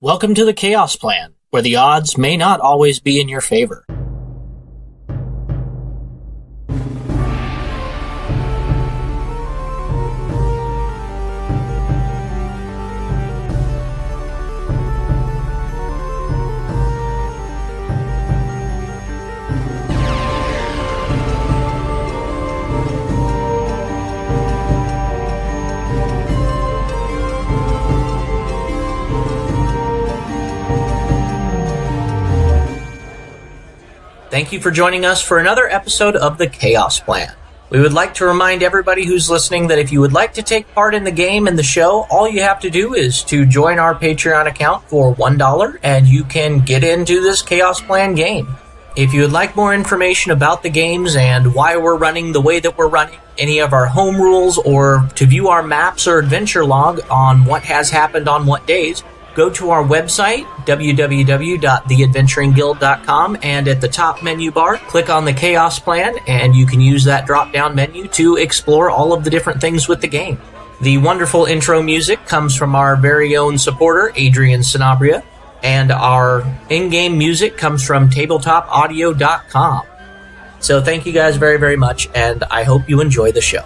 Welcome to the Chaos Plan, where the odds may not always be in your favor. Thank you for joining us for another episode of the Chaos Plan. We would like to remind everybody who's listening that if you would like to take part in the game and the show, all you have to do is to join our Patreon account for $1 and you can get into this Chaos Plan game. If you would like more information about the games and why we're running the way that we're running, any of our home rules, or to view our maps or adventure log on what has happened on what days, go to our website, www.theadventuringguild.com, and at the top menu bar, click on the Chaos Plan, and you can use that drop-down menu to explore all of the different things with the game. The wonderful intro music comes from our very own supporter, Adrián Sanabria, and our in-game music comes from tabletopaudio.com. So thank you guys very, very much, and I hope you enjoy the show.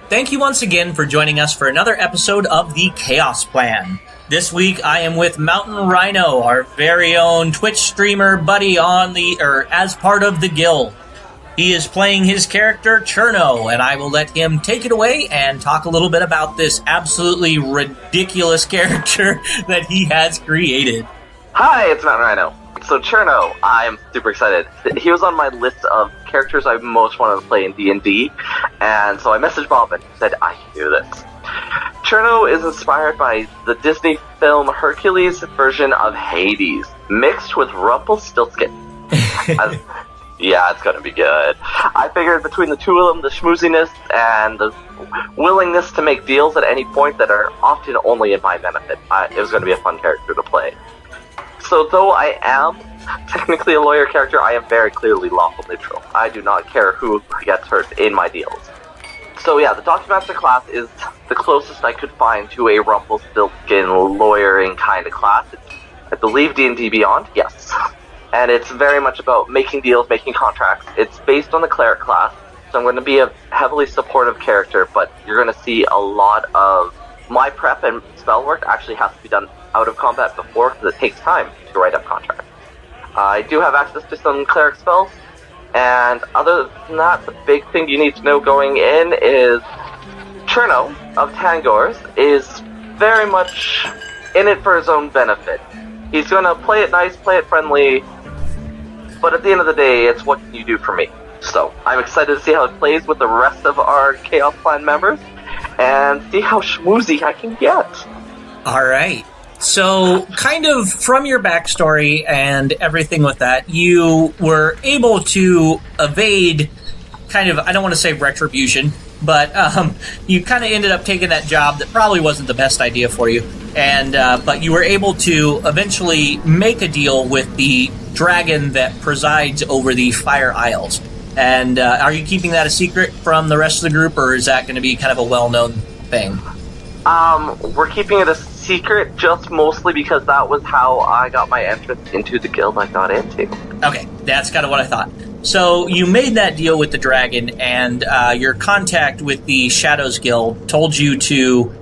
Thank you once again for joining us for another episode of the Chaos Plan. This week, I am with MTNRhyno, our very own Twitch streamer buddy as part of the guild. He is playing his character, Cherno, and I will let him take it away and talk a little bit about this absolutely ridiculous character that he has created. Hi, it's MTNRhyno. So Cherno, I'm super excited. He was on my list of characters I most wanted to play in D&D, and so I messaged Bob and said, I can do this. Cherno is inspired by the Disney film Hercules version of Hades, mixed with Rumpelstiltskin. Yeah, it's gonna be good. I figured between the two of them, the schmooziness and the willingness to make deals at any point that are often only in my benefit, it was gonna be a fun character to play. So though I am technically a lawyer character, I am very clearly lawful neutral. I do not care who gets hurt in my deals. So yeah, the Documaster class is the closest I could find to a Rumpelstiltskin lawyering kind of class. It's, I believe, D&D Beyond, yes. And it's very much about making deals, making contracts. It's based on the cleric class, so I'm going to be a heavily supportive character, but you're going to see a lot of my prep and spell work actually has to be done out of combat before, because it takes time to write up contracts. I do have access to some cleric spells, and other than that, the big thing you need to know going in is Cherno of Tangors is very much in it for his own benefit. He's going to play it nice, play it friendly, but at the end of the day, it's what can you do for me. So I'm excited to see how it plays with the rest of our Chaos Plan members and see how schmoozy I can get. All right. So, kind of from your backstory and everything with that, you were able to evade kind of, I don't want to say retribution, but you kind of ended up taking that job that probably wasn't the best idea for you, and but you were able to eventually make a deal with the dragon that presides over the Fire Isles. And are you keeping that a secret from the rest of the group, or is that going to be kind of a well-known thing? We're keeping it a secret, just mostly because that was how I got my entrance into the guild I got into. Okay, that's kind of what I thought. So you made that deal with the dragon, and your contact with the Shadows Guild told you to,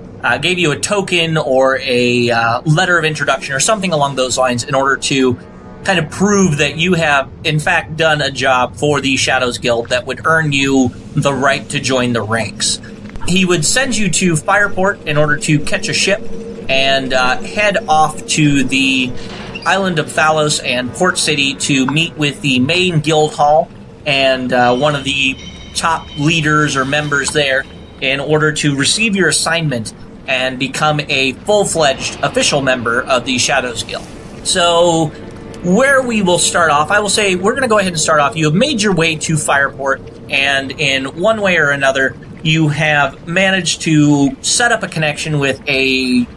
gave you a token or a letter of introduction or something along those lines in order to kind of prove that you have, in fact, done a job for the Shadows Guild that would earn you the right to join the ranks. He would send you to Fireport in order to catch a ship and head off to the island of Thalos and Port City to meet with the main guild hall and one of the top leaders or members there in order to receive your assignment and become a full-fledged official member of the Shadows Guild. So where we will start off, I will say we're going to go ahead and start off. You have made your way to Fireport, and in one way or another, you have managed to set up a connection with a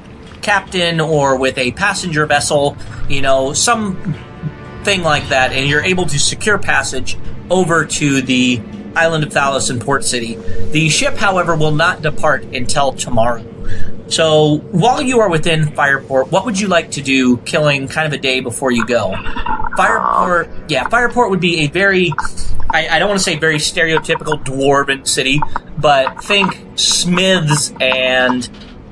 captain or with a passenger vessel, some thing like that, and you're able to secure passage over to the island of Thalos and Port City. The ship, however, will not depart until tomorrow. So while you are within Fireport, what would you like to do, killing kind of a day before you go? Fireport would be a very, I don't want to say very stereotypical dwarven city, but think smiths and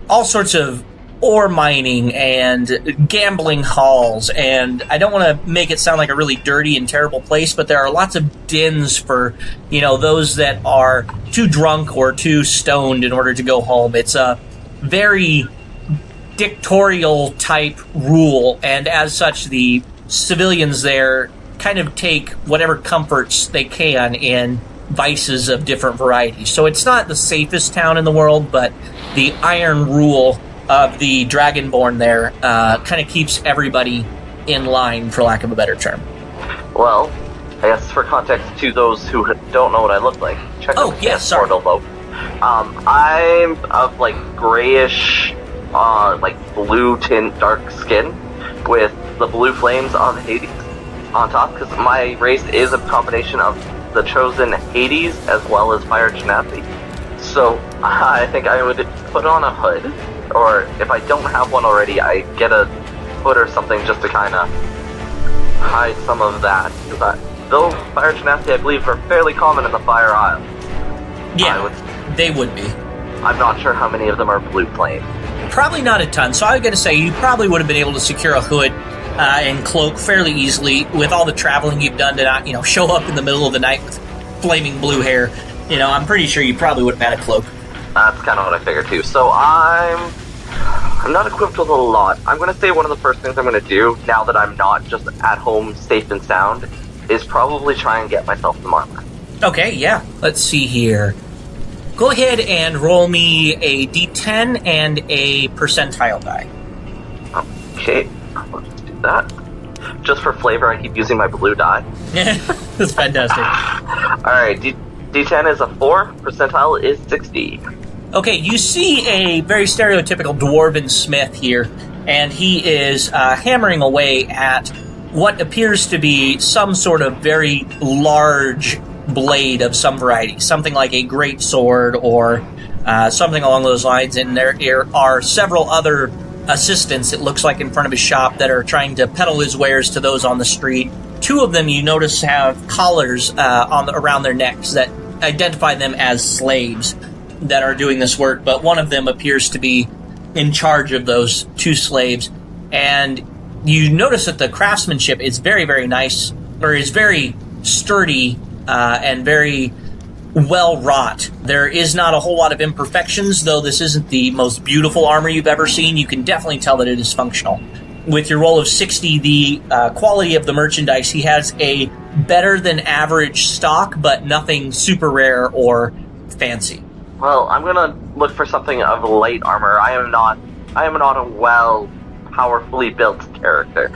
all sorts of ore mining and gambling halls, and I don't want to make it sound like a really dirty and terrible place, but there are lots of dens for, those that are too drunk or too stoned in order to go home. It's a very dictatorial type rule, and as such, the civilians there kind of take whatever comforts they can in vices of different varieties. So it's not the safest town in the world, but the iron rule of the Dragonborn there kind of keeps everybody in line, for lack of a better term. Well, I guess for context to those who don't know what I look like, check out the portal vote. I'm of grayish, blue tint, dark skin with the blue flames of Hades on top, because my race is a combination of the chosen Hades as well as fire genasi. So I think I would put on a hood, or if I don't have one already, I get a hood or something just to kind of hide some of that. Though fire genasi, I believe, are fairly common in the Fire Isle. Yeah, they would be. I'm not sure how many of them are blue flame. Probably not a ton, so I was going to say you probably would have been able to secure a hood and cloak fairly easily with all the traveling you've done to not, show up in the middle of the night with flaming blue hair. I'm pretty sure you probably would have had a cloak. That's kind of what I figured too. So I'm not equipped with a lot. I'm going to say one of the first things I'm going to do, now that I'm not just at home safe and sound, is probably try and get myself some armor. Okay, yeah. Let's see here. Go ahead and roll me a d10 and a percentile die. Okay, I'll just do that. Just for flavor, I keep using my blue die. That's fantastic. Alright, D10 is a 4, percentile is 60. Okay, you see a very stereotypical dwarven smith here, and he is hammering away at what appears to be some sort of very large blade of some variety, something like a great sword or something along those lines, and there are several other assistants, it looks like, in front of his shop that are trying to peddle his wares to those on the street. Two of them you notice have collars around their necks that identify them as slaves that are doing this work, but one of them appears to be in charge of those two slaves. And you notice that the craftsmanship is very, very nice, or is very sturdy and very well wrought. There is not a whole lot of imperfections, though this isn't the most beautiful armor you've ever seen. You can definitely tell that it is functional. With your roll of 60, the quality of the merchandise, he has a better than average stock, but nothing super rare or fancy. Well, I'm gonna look for something of light armor. I am not a powerfully built character.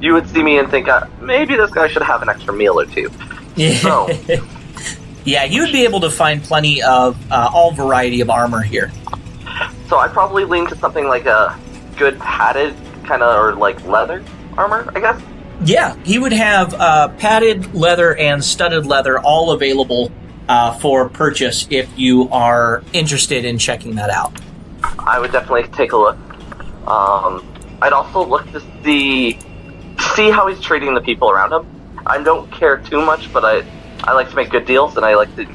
You would see me and think, maybe this guy should have an extra meal or two. Yeah. So, yeah, you would be able to find plenty of all variety of armor here. So I'd probably lean to something like a good padded kind of, or like leather armor, I guess? Yeah, he would have padded leather and studded leather all available for purchase if you are interested in checking that out. I would definitely take a look. I'd also look to see how he's treating the people around him. I don't care too much, but I like to make good deals and I like to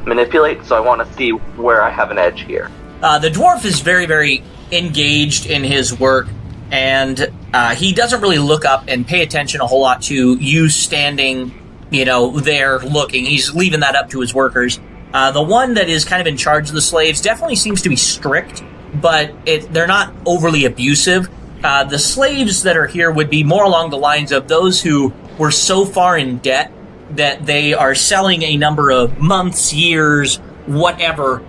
manipulate, so I want to see where I have an edge here. The dwarf is very, very engaged in his work, and he doesn't really look up and pay attention a whole lot to you standing, there looking. He's leaving that up to his workers. The one that is kind of in charge of the slaves definitely seems to be strict, but they're not overly abusive. The slaves that are here would be more along the lines of those who were so far in debt that they are selling a number of months, years, whatever,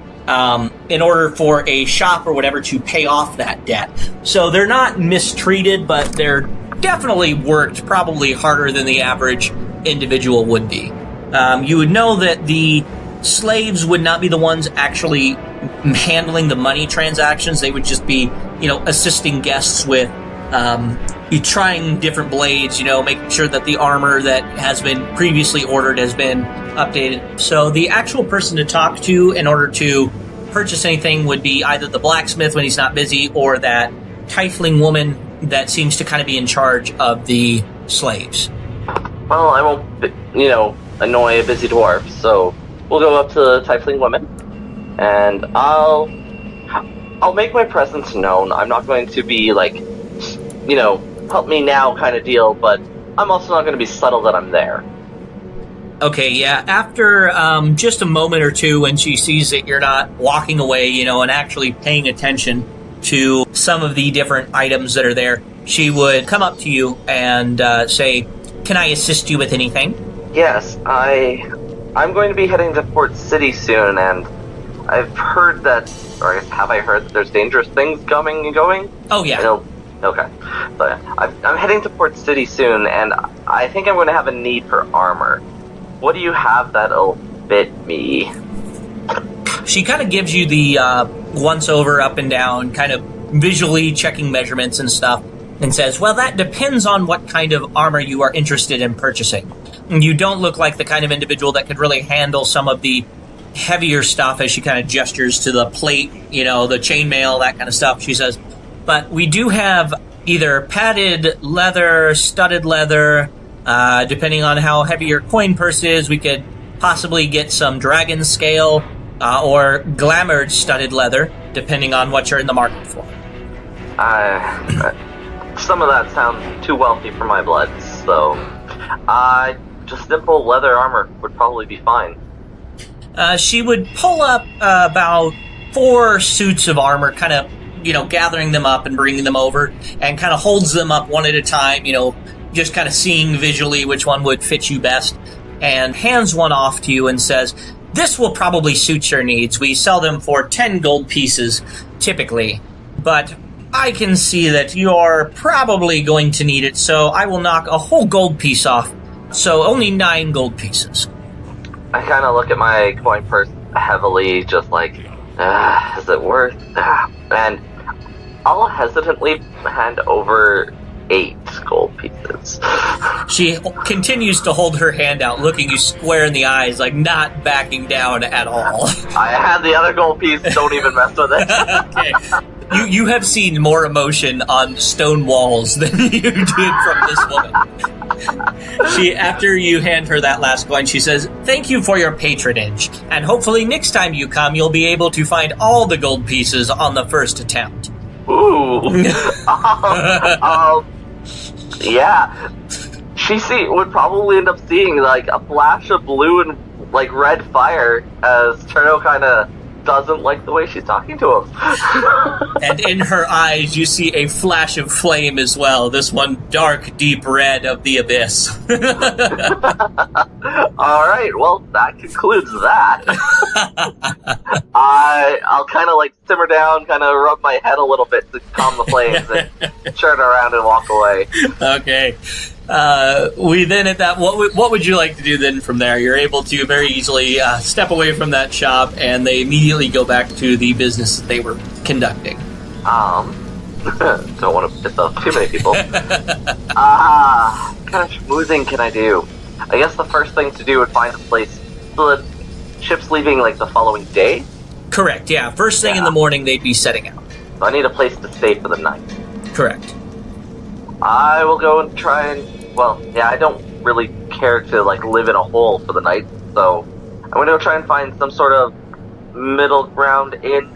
in order for a shop or whatever to pay off that debt. So they're not mistreated, but they're definitely worked probably harder than the average individual would be. You would know that the slaves would not be the ones actually handling the money transactions. They would just be, assisting guests with trying different blades, making sure that the armor that has been previously ordered has been updated. So the actual person to talk to in order to purchase anything would be either the blacksmith when he's not busy or that tiefling woman that seems to kind of be in charge of the slaves. Well, I won't, annoy a busy dwarf, so we'll go up to the tiefling woman, and I'll make my presence known. I'm not going to be like, help me now kind of deal, but I'm also not going to be subtle that I'm there. Okay, yeah. After just a moment or two, when she sees that you're not walking away, and actually paying attention to some of the different items that are there, she would come up to you and say, "Can I assist you with anything?" Yes, I'm going to be heading to Port City soon, and I've heard that, or have I heard that there's dangerous things coming and going? Oh, yeah. Okay. So I'm heading to Port City soon, and I think I'm going to have a need for armor. What do you have that'll fit me? She kind of gives you the once-over, up and down, kind of visually checking measurements and stuff, and says, "Well, that depends on what kind of armor you are interested in purchasing. You don't look like the kind of individual that could really handle some of the heavier stuff," as she kind of gestures to the plate, the chainmail, that kind of stuff. She says, "But we do have either padded leather, studded leather, depending on how heavy your coin purse is, we could possibly get some dragon scale, or glamoured studded leather, depending on what you're in the market for." Some of that sounds too wealthy for my blood, so just simple leather armor would probably be fine. She would pull up about 4 suits of armor, kind of, gathering them up and bringing them over, and kind of holds them up one at a time, just kind of seeing visually which one would fit you best, and hands one off to you and says, "This will probably suit your needs. We sell them for 10 gold pieces, typically, but I can see that you're probably going to need it, so I will knock a whole gold piece off. So only 9 gold pieces." I kind of look at my coin purse heavily, just like, is it worth? And I'll hesitantly hand over 8 gold pieces. She continues to hold her hand out, looking you square in the eyes, like not backing down at all. I had the other gold piece, don't even mess with it. Okay. You have seen more emotion on stone walls than you did from this woman. After you hand her that last coin, she says, "Thank you for your patronage, and hopefully next time you come, you'll be able to find all the gold pieces on the first attempt." Ooh. Yeah. She would probably end up seeing like a flash of blue and like red fire as Cherno kind of doesn't like the way she's talking to him. And in her eyes, you see a flash of flame as well. This one dark, deep red of the abyss. All right, well, that concludes that. I'll kind of like simmer down, kind of rub my head a little bit to calm the flames, and turn around and walk away. Okay. We then at that, what would you like to do then from there? You're able to very easily step away from that shop, and they immediately go back to the business that they were conducting. Don't want to piss off too many people. What kind of schmoozing can I do? I guess the first thing to do would find a place. So the ship's leaving like the following day? Correct, yeah. First thing in the morning, they'd be setting out. So I need a place to stay for the night. Correct. I will go and try and, I don't really care to like live in a hole for the night, so I'm going to go try and find some sort of middle ground inn.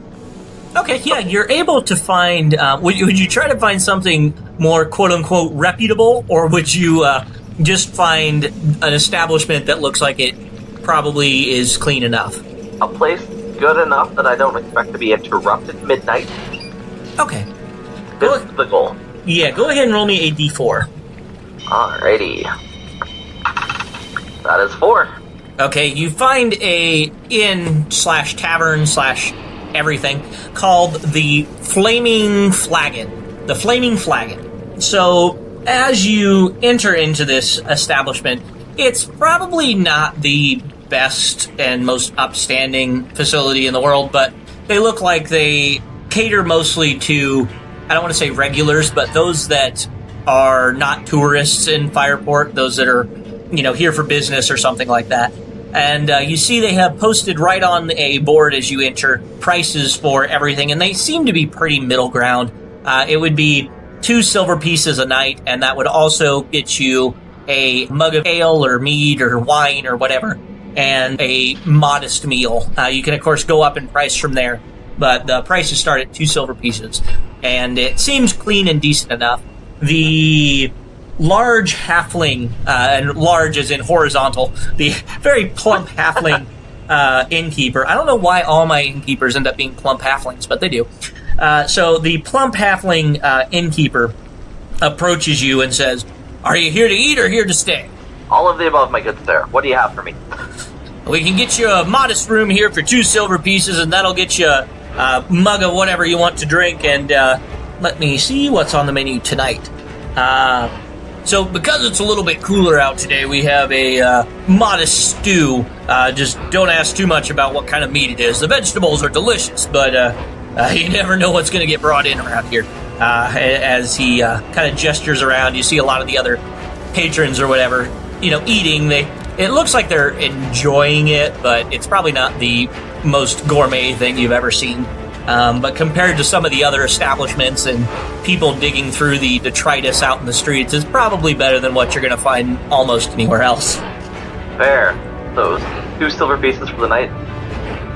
Okay, yeah, you're able to find, would you try to find something more quote-unquote reputable, or would you just find an establishment that looks like it probably is clean enough? A place good enough that I don't expect to be interrupted at midnight. Okay. This is the goal. Yeah, go ahead and roll me a d4. Alrighty. That is 4. Okay, you find a inn/tavern/everything called the Flaming Flagon. The Flaming Flagon. So, as you enter into this establishment, it's probably not the best and most upstanding facility in the world, but they look like they cater mostly to, I don't want to say regulars, but those that are not tourists in Fireport, those that are, here for business or something like that. And you see they have posted right on a board as you enter prices for everything, and they seem to be pretty middle ground. It would be 2 silver pieces a night, and that would also get you a mug of ale or mead or wine or whatever, and a modest meal. You can, of course, go up in price from there, but the prices start at 2 silver pieces, and it seems clean and decent enough. The large halfling, and large as in horizontal, the very plump halfling innkeeper. I don't know why all my innkeepers end up being plump halflings, but they do. So the plump halfling innkeeper approaches you and says, "Are you here to eat or here to stay?" All of the above, my good sir. What do you have for me? "We can get you a modest room here for 2 silver pieces, and that'll get you a mug of whatever you want to drink, and let me see what's on the menu tonight. So because it's a little bit cooler out today, we have a modest stew. Just don't ask too much about what kind of meat it is. The vegetables are delicious, but you never know what's going to get brought in around here." As he kind of gestures around, you see a lot of the other patrons or whatever, eating. It looks like they're enjoying it, but it's probably not the most gourmet thing you've ever seen. But compared to some of the other establishments and people digging through the detritus out in the streets, it's probably better than what you're going to find almost anywhere else. Fair. Those 2 silver pieces for the night?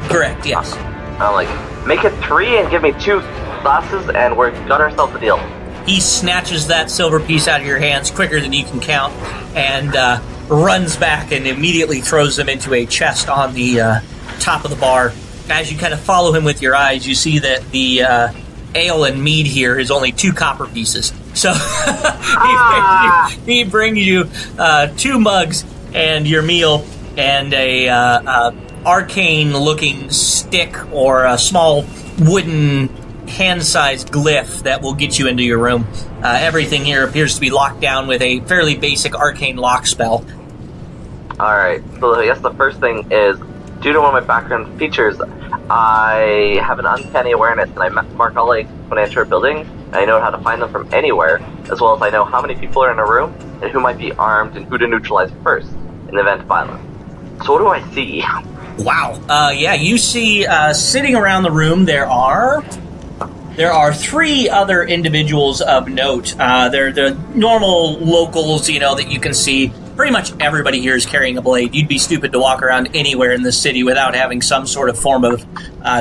Correct, yes. I'm like, make it 3 and give me 2 glasses, and we've got ourselves a deal. He snatches that silver piece out of your hands quicker than you can count, and runs back and immediately throws them into a chest on the top of the bar. As you kind of follow him with your eyes, you see that the ale and mead here is only 2 copper pieces. So he brings you 2 mugs and your meal and a arcane-looking stick or a small wooden hand-sized glyph that will get you into your room. Everything here appears to be locked down with a fairly basic arcane lock spell. Alright, so I guess the first thing is, due to one of my background features, I have an uncanny awareness, and I mark all eggs when I enter a building, and I know how to find them from anywhere, as well as I know how many people are in a room, and who might be armed, and who to neutralize first, in the event of violence. So what do I see? Wow. Yeah, you see sitting around the room, there are 3 other individuals of note. They're the normal locals, that you can see. Pretty much everybody here is carrying a blade. You'd be stupid to walk around anywhere in the city without having some sort of form of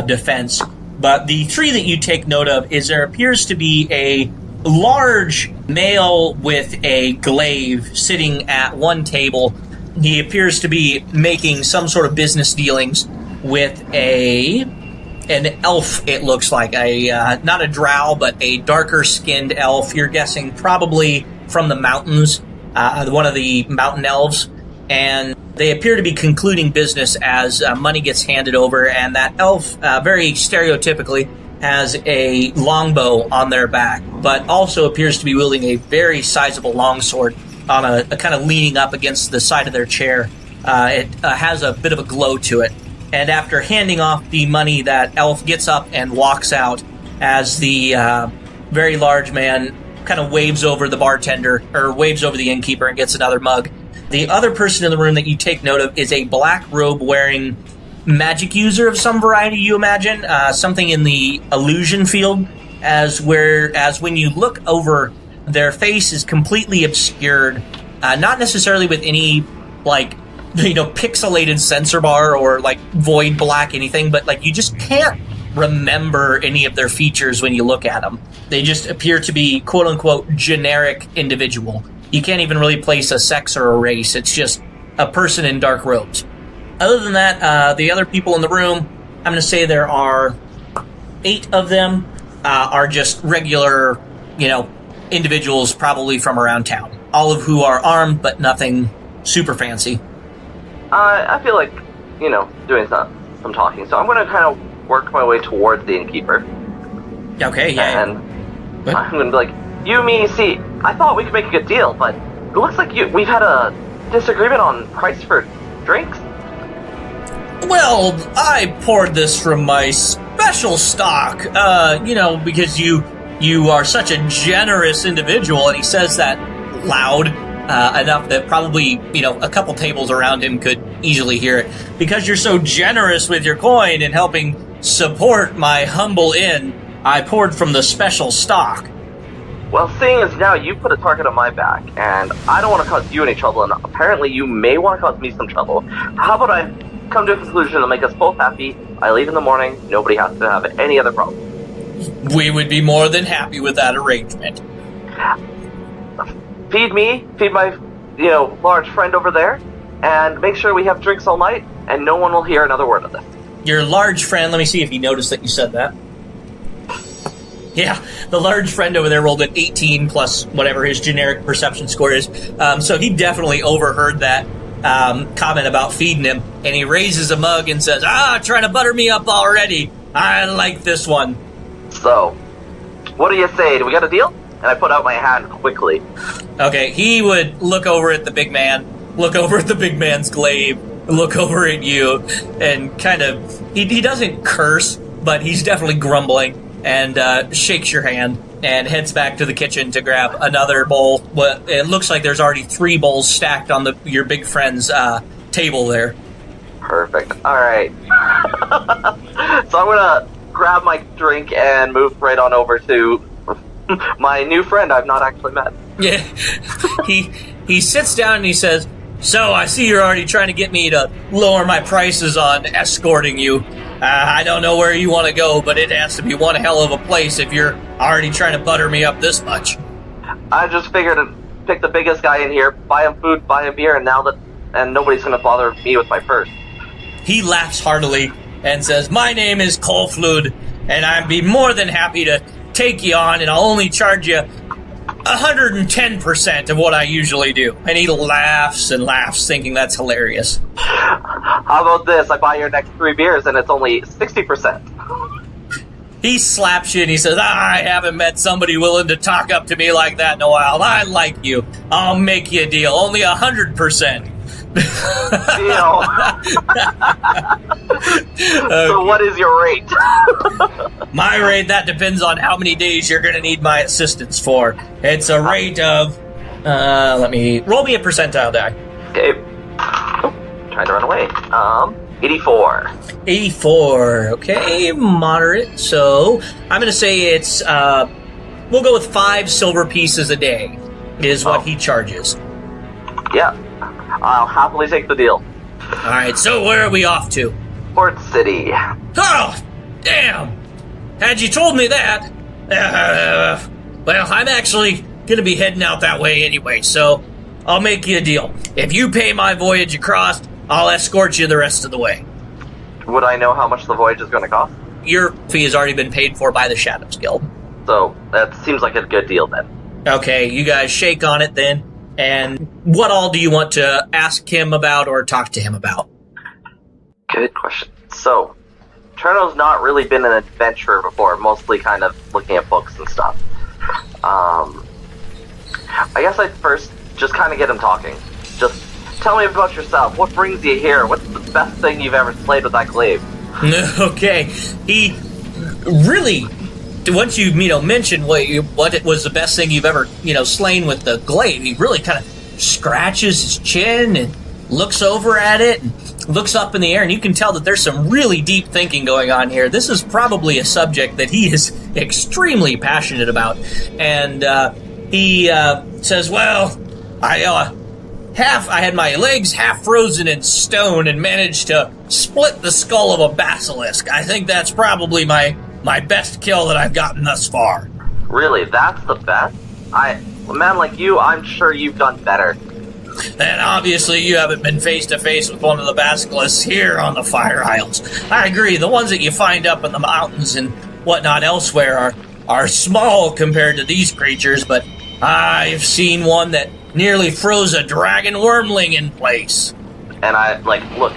defense. But the 3 that you take note of is there appears to be a large male with a glaive sitting at one table. He appears to be making some sort of business dealings with an elf, it looks like. Not a drow, but a darker-skinned elf. You're guessing probably from the mountains. One of the mountain elves, and they appear to be concluding business as money gets handed over, and that elf, very stereotypically, has a longbow on their back, but also appears to be wielding a very sizable longsword on a kind of leaning up against the side of their chair. It has a bit of a glow to it, and after handing off the money, that elf gets up and walks out as the very large man kind of waves over the bartender, or waves over the innkeeper and gets another mug. The other person in the room that you take note of is a black robe wearing magic user of some variety, you imagine, something in the illusion field, as when you look over, their face is completely obscured, not necessarily with any, pixelated sensor bar or, void black anything, but, you just can't remember any of their features when you look at them. They just appear to be quote-unquote generic individual. You can't even really place a sex or a race. It's just a person in dark robes. Other than that, the other people in the room, I'm going to say there are 8 of them, are just regular, individuals probably from around town. All of who are armed, but nothing super fancy. I feel like, doing some talking, so I'm going to kind of work my way towards the innkeeper. Okay, yeah. And I'm going to be like, see, I thought we could make a good deal, but it looks like we've had a disagreement on price for drinks. Well, I poured this from my special stock, because you are such a generous individual, and he says that loud, enough that probably, a couple tables around him could easily hear it. Because you're so generous with your coin and helping support my humble inn, I poured from the special stock. Well, seeing as now you put a target on my back, and I don't want to cause you any trouble, and apparently you may want to cause me some trouble, how about I come to a conclusion to make us both happy? I leave in the morning, nobody has to have any other problem. We would be more than happy with that arrangement. Feed me, feed my, large friend over there, and make sure we have drinks all night, and no one will hear another word of this. Your large friend, let me see if he noticed that you said that. Yeah, the large friend over there rolled an 18 plus whatever his generic perception score is. So he definitely overheard that comment about feeding him, and he raises a mug and says, trying to butter me up already. I like this one. So, what do you say? Do we got a deal? And I put out my hand quickly. Okay, he would look over at the big man, look over at the big man's glaive, look over at you, and kind of, he doesn't curse, but he's definitely grumbling. And shakes your hand and heads back to the kitchen to grab another bowl. Well, it looks like there's already 3 bowls stacked on your big friend's table there. Perfect. All right. So I'm going to grab my drink and move right on over to my new friend I've not actually met. Yeah. He sits down and he says, "So I see you're already trying to get me to lower my prices on escorting you. I don't know where you want to go, but it has to be one hell of a place if you're already trying to butter me up this much." I just figured to pick the biggest guy in here, buy him food, buy him beer, and nobody's going to bother me with my purse. He laughs heartily and says, "My name is Colflud, and I'd be more than happy to take you on, and I'll only charge you 110% of what I usually do." And he laughs and laughs, thinking that's hilarious. How about this? I buy your next 3 beers and it's only 60%. He slaps you and he says, "I haven't met somebody willing to talk up to me like that in a while. I like you. I'll make you a deal. Only 100%. Deal. So what is your rate? My rate, that depends on how many days you're going to need my assistance for. It's a rate of, roll me a percentile die. Okay. Trying to run away. 84. 84. Okay, moderate. So I'm going to say it's, we'll go with 5 silver pieces a day is what he charges. Yeah. I'll happily take the deal. All right, so where are we off to? Port City. Oh, damn. Had you told me that, well, I'm actually going to be heading out that way anyway, so I'll make you a deal. If you pay my voyage across, I'll escort you the rest of the way. Would I know how much the voyage is going to cost? Your fee has already been paid for by the Shadows Guild. So that seems like a good deal then. Okay, you guys shake on it then. And what all do you want to ask him about or talk to him about? Good question. So, Cherno's not really been an adventurer before, mostly kind of looking at books and stuff. I guess I'd first just kind of get him talking. Just tell me about yourself. What brings you here? What's the best thing you've ever slayed with that glaive? Okay. He really, once you mentioned what it was the best thing you've ever slain with the glaive, he really kind of scratches his chin and looks over at it and looks up in the air, and you can tell that there's some really deep thinking going on here. This is probably a subject that he is extremely passionate about. And he says, "Well, I had my legs half frozen in stone and managed to split the skull of a basilisk. I think that's probably my best kill that I've gotten thus far." Really? That's the best? A man like you, I'm sure you've done better. And obviously you haven't been face to face with one of the basilisks here on the Fire Isles. I agree, the ones that you find up in the mountains and whatnot elsewhere are small compared to these creatures, but I've seen one that nearly froze a dragon wormling in place. And look,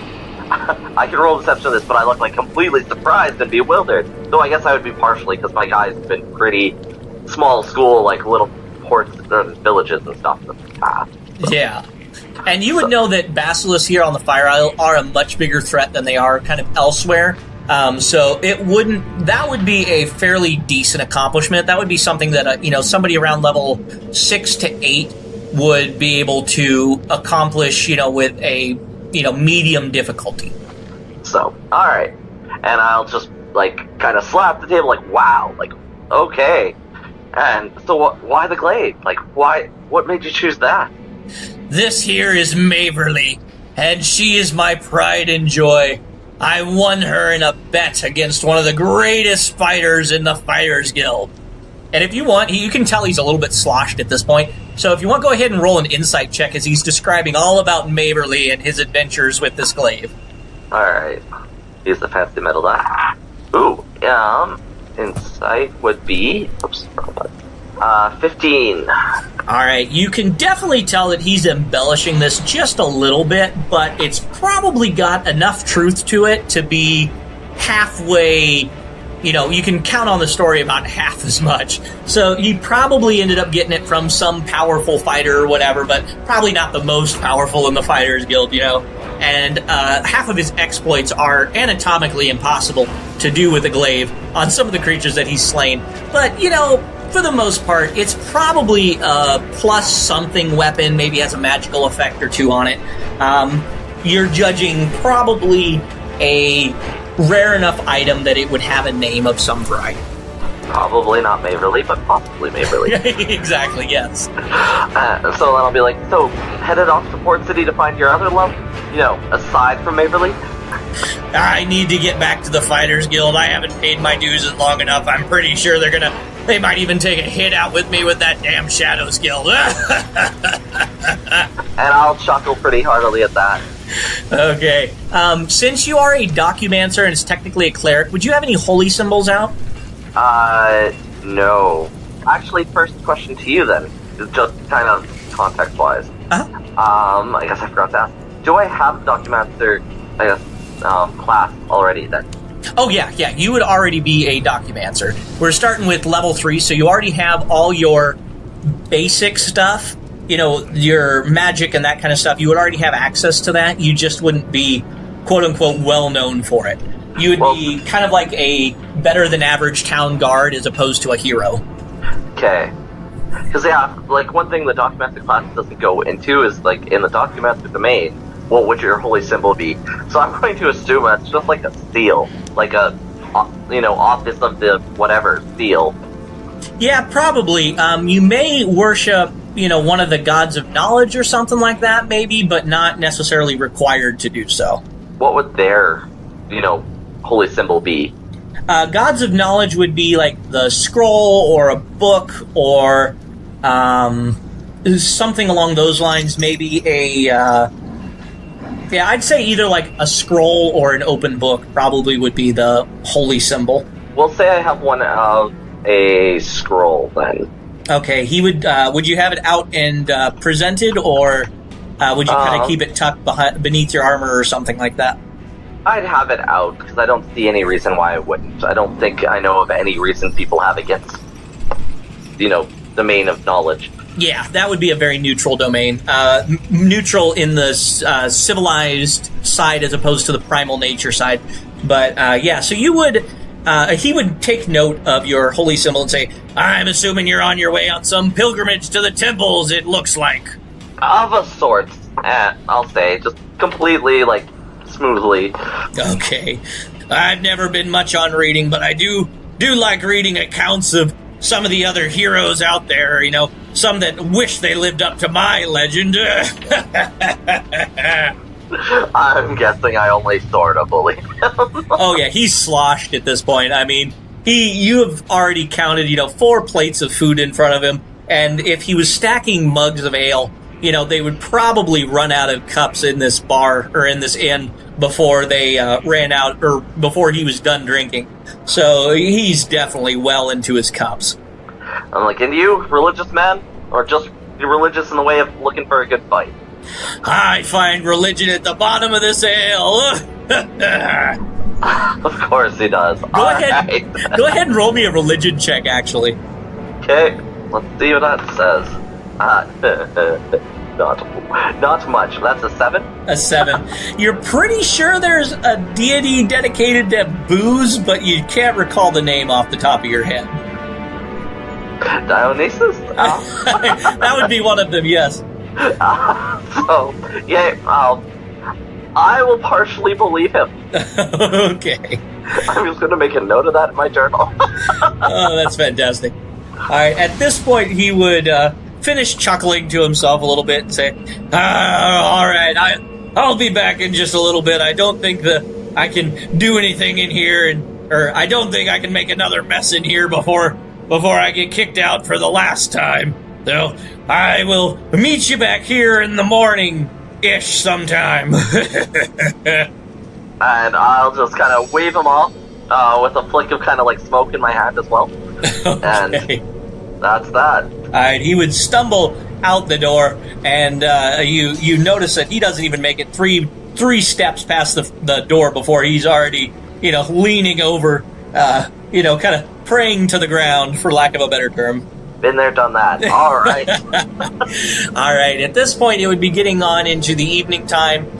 I can roll deception of this, but I look completely surprised and bewildered. Though I guess I would be partially, because my guy's been pretty small school, little ports and villages and stuff in the past. So. Yeah. And you would know that basilisks here on the Fire Isle are a much bigger threat than they are kind of elsewhere. So that would be a fairly decent accomplishment. That would be something that, somebody around level 6 to 8 would be able to accomplish, with a, medium difficulty. So, alright. And I'll just, kind of slap the table, wow, okay. And so why the glaive? What made you choose that? This here is Maverly, and she is my pride and joy. I won her in a bet against one of the greatest fighters in the Fighters Guild. And if you want, you can tell he's a little bit sloshed at this point. So if you want, go ahead and roll an insight check as he's describing all about Maverly and his adventures with this glaive. Alright. Use the fancy metal die. Ooh, insight would be... Oops, wrong button. 15. Alright, you can definitely tell that he's embellishing this just a little bit, but it's probably got enough truth to it to be halfway... you can count on the story about half as much. So he probably ended up getting it from some powerful fighter or whatever, but probably not the most powerful in the Fighters Guild, And half of his exploits are anatomically impossible to do with a glaive on some of the creatures that he's slain. But, for the most part, it's probably a plus something weapon, maybe has a magical effect or two on it. You're judging probably a rare enough item that it would have a name of some variety. Probably not Maverly, but possibly Maverly. Exactly, yes. So then I'll be so headed off to Port City to find your other love? Aside from Maverly? I need to get back to the Fighters Guild. I haven't paid my dues in long enough. I'm pretty sure they might even take a hit out with me with that damn Shadows Guild. And I'll chuckle pretty heartily at that. Okay. Since you are a Documancer and it's technically a cleric, would you have any holy symbols out? No. Actually, first question to you then, just kind of context-wise. Uh-huh. I guess I forgot to ask. Do I have Documancer, class already then? Oh, yeah, you would already be a Documancer. We're starting with level 3, so you already have all your basic stuff, your magic and that kind of stuff. You would already have access to that. You just wouldn't be, quote-unquote, well-known for it. You would be kind of like a better-than-average town guard as opposed to a hero. Okay. Because, one thing the Documancer class doesn't go into is, in the Documancer domain, what would your holy symbol be? So I'm going to assume that's just like a seal. Office of the whatever seal. Yeah, probably. You may worship, one of the gods of knowledge or something like that, maybe, but not necessarily required to do so. What would their, holy symbol be? Gods of knowledge would be like the scroll or a book or something along those lines. Maybe I'd say either like a scroll or an open book probably would be the holy symbol. We'll say I have one of a scroll then. Okay, he would. Would you have it out and presented, or would you kind of keep it tucked beneath your armor or something like that? I'd have it out because I don't see any reason why I wouldn't. I don't think I know of any reason people have against, domain of knowledge. Yeah, that would be a very neutral domain. Neutral in the civilized side as opposed to the primal nature side. But, so you would... he would take note of your holy symbol and say, I'm assuming you're on your way on some pilgrimage to the temples, it looks like. Of a sort. I'll say. Just completely, smoothly. Okay. I've never been much on reading, but I do like reading accounts of some of the other heroes out there, some that wish they lived up to my legend. I'm guessing I only sort of believe him. Oh yeah, he's sloshed at this point. I mean, you have already counted, 4 plates of food in front of him, and if he was stacking mugs of ale, they would probably run out of cups in this bar, or in this inn, before they ran out, or before he was done drinking. So he's definitely well into his cups. I'm like, and you, religious man? Or just religious in the way of looking for a good fight? I find religion at the bottom of this ale. Of course he does. Go ahead and roll me a religion check, actually. Okay, let's see what that says. Not much. That's a 7? A 7. You're pretty sure there's a deity dedicated to booze, but you can't recall the name off the top of your head. Dionysus? That would be one of them, yes. I will partially believe him. Okay. I'm just going to make a note of that in my journal. Oh, that's fantastic. All right, at this point, he would finish chuckling to himself a little bit and say, all right, I'll be back in just a little bit. I don't think that I can do anything in here, or I don't think I can make another mess in here before I get kicked out for the last time. So I will meet you back here in the morning-ish sometime. And I'll just kind of wave him off with a flick of kind of like smoke in my hand as well. Okay. And that's that. All right, he would stumble out the door, and you notice that he doesn't even make it three steps past the door before he's already, leaning over, kind of praying to the ground, for lack of a better term. Been there, done that. All right. All right, at this point, it would be getting on into the evening time.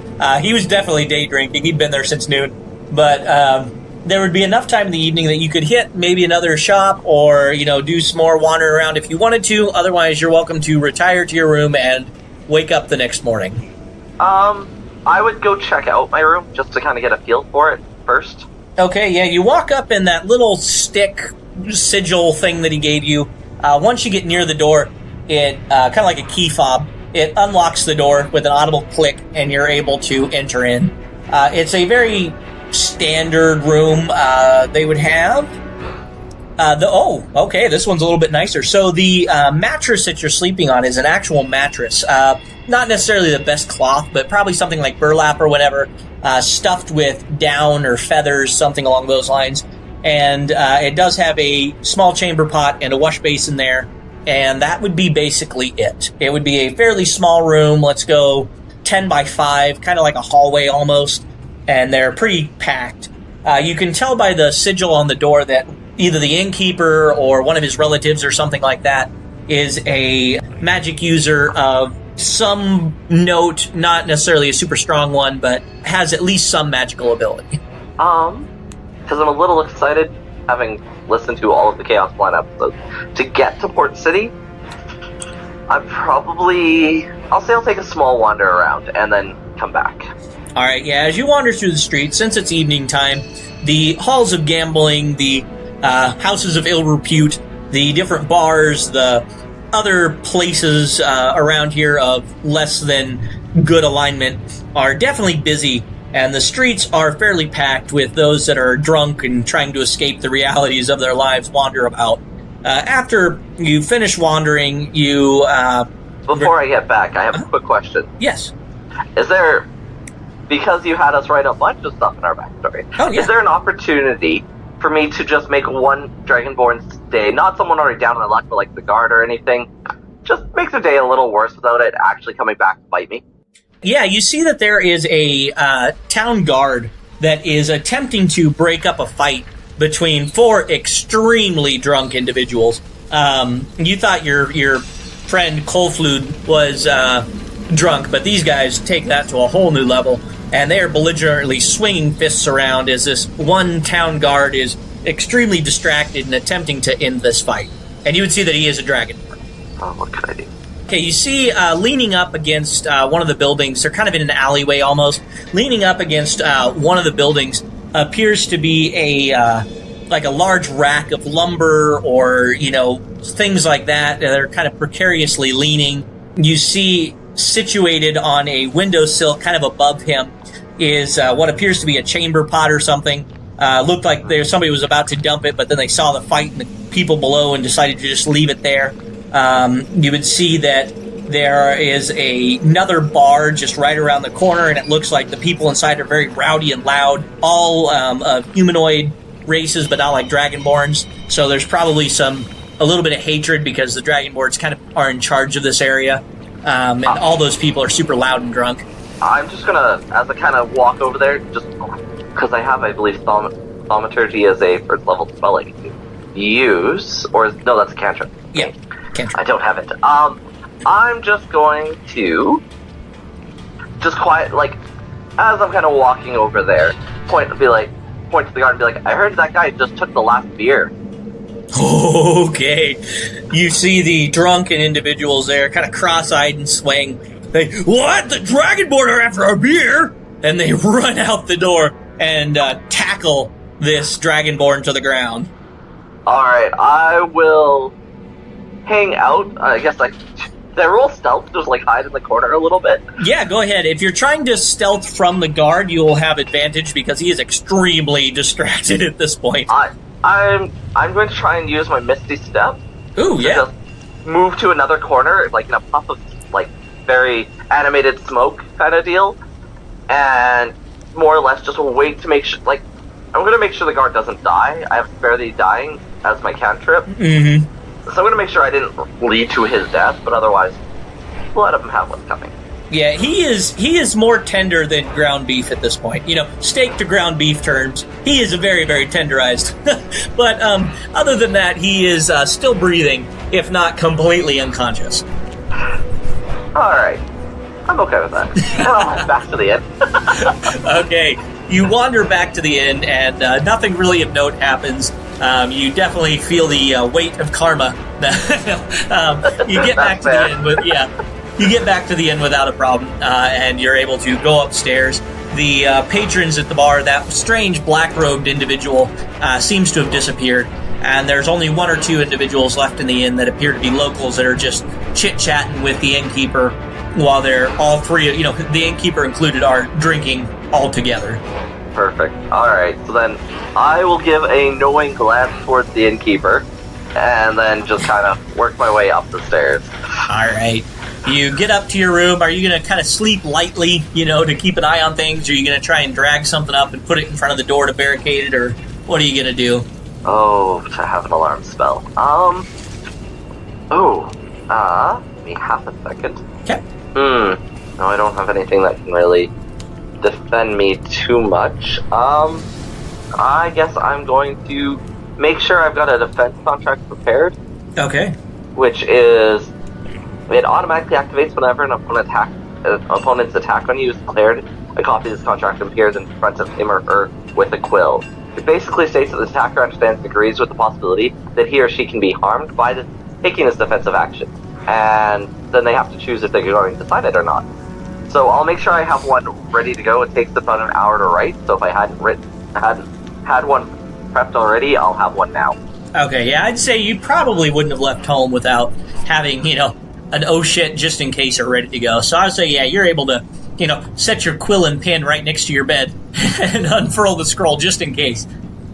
He was definitely day drinking. He'd been there since noon. But there would be enough time in the evening that you could hit maybe another shop or, do some more wandering around if you wanted to. Otherwise, you're welcome to retire to your room and wake up the next morning. I would go check out my room just to kind of get a feel for it first. Okay, yeah, you walk up in that little stick sigil thing that he gave you. Once you get near the door, it kind of like a key fob. It unlocks the door with an audible click, and you're able to enter in. It's a very standard room they would have. Okay, this one's a little bit nicer. So the mattress that you're sleeping on is an actual mattress. Not necessarily the best cloth, but probably something like burlap or whatever, stuffed with down or feathers, something along those lines. And it does have a small chamber pot and a wash basin there. And that would be basically it. It would be a fairly small room. Let's go 10 by 5, kind of like a hallway almost. And they're pretty packed. You can tell by the sigil on the door that either the innkeeper or one of his relatives or something like that is a magic user of some note, not necessarily a super strong one, but has at least some magical ability. Because I'm a little excited, having listened to all of the Chaos Plan episodes, to get to Port City. I'll say I'll take a small wander around and then come back. All right, yeah, as you wander through the streets, since it's evening time, the halls of gambling, the houses of ill repute, the different bars, the other places around here of less than good alignment are definitely busy, and the streets are fairly packed with those that are drunk and trying to escape the realities of their lives wander about. After you finish wandering, you... Before I get back, I have a quick question. Yes. Is there... Because you had us write a bunch of stuff in our backstory, Is there an opportunity for me to just make one Dragonborn stay, not someone already down on their luck, but like the guard or anything, just make the day a little worse without it actually coming back to bite me? Yeah, you see that there is a town guard that is attempting to break up a fight between 4 extremely drunk individuals. You thought your friend Colflud was drunk, but these guys take that to a whole new level, and they are belligerently swinging fists around as this one town guard is extremely distracted and attempting to end this fight. And you would see that he is a dragonborn. Oh, what can I do? Okay, you see leaning up against one of the buildings, they're kind of in an alleyway almost, leaning up against one of the buildings appears to be a large rack of lumber or, things like that. They're kind of precariously leaning. You see situated on a windowsill kind of above him is what appears to be a chamber pot or something. Looked like somebody was about to dump it, but then they saw the fight and the people below and decided to just leave it there. You would see that there is another bar just right around the corner, and it looks like the people inside are very rowdy and loud, all of humanoid races, but not like Dragonborns. So there's probably a little bit of hatred because the Dragonborns kind of are in charge of this area. And all those people are super loud and drunk. I'm just gonna, as I kind of walk over there, just because I have, I believe, thaumaturgy as a first level spell I can use, no, that's a cantrip. Yeah, cantrip. I don't have it. I'm just going to just quiet, as I'm kind of walking over there, point to the guard and be like, I heard that guy just took the last beer. Okay. You see the drunken individuals there, kind of cross-eyed and swaying. They, what? The Dragonborn are after our beer! And they run out the door and tackle this Dragonborn to the ground. Alright, I will hang out. I guess, like, they roll stealth, just, like, hide in the corner a little bit. Yeah, go ahead. If you're trying to stealth from the guard, you will have advantage because he is extremely distracted at this point. I'm going to try and use my Misty Step. Ooh, yeah. Just move to another corner, like in a puff of, like, very animated smoke kind of deal. And more or less just wait to make sure, like, I'm going to make sure the guard doesn't die. I have Spare the Dying as my cantrip. Mm-hmm. So I'm going to make sure I didn't lead to his death, but otherwise, let him have what's coming. Yeah, he is more tender than ground beef at this point. You know, steak to ground beef terms, he is a very, very tenderized. But other than that, he is still breathing, if not completely unconscious. Alright. I'm okay with that. And I'll head back to the inn. Okay, you wander back to the inn, and nothing really of note happens. You definitely feel the weight of karma. You get back to the inn with, you get back to the inn without a problem, and you're able to go upstairs. The patrons at the bar, that strange black-robed individual, seems to have disappeared, and there's only one or two individuals left in the inn that appear to be locals that are just chit-chatting with the innkeeper while they're all three, you know, the innkeeper included, are drinking all together. Perfect. Alright, so then I will give a knowing glance towards the innkeeper, and then just kind of work my way up the stairs. Alright. You get up to your room. Are you going to kind of sleep lightly, you know, to keep an eye on things? Or are you going to try and drag something up and put it in front of the door to barricade it? Or what are you going to do? Oh, to have an alarm spell. Give me half a second. Okay. No, I don't have anything that can really defend me too much. I guess I'm going to make sure I've got a defense contract prepared. Okay. Which is, it automatically activates whenever an opponent's attack on you is declared. A copy of this contract appears in front of him or her with a quill. It basically states that the attacker understands and agrees with the possibility that he or she can be harmed by taking this defensive action. And then they have to choose if they're going to sign it or not. So I'll make sure I have one ready to go. It takes about an hour to write, so if I hadn't had one prepped already, I'll have one now. Okay, yeah, I'd say you probably wouldn't have left home without having, you know, an oh shit just in case are ready to go. So I would say, yeah, you're able to, you know, set your quill and pen right next to your bed and unfurl the scroll just in case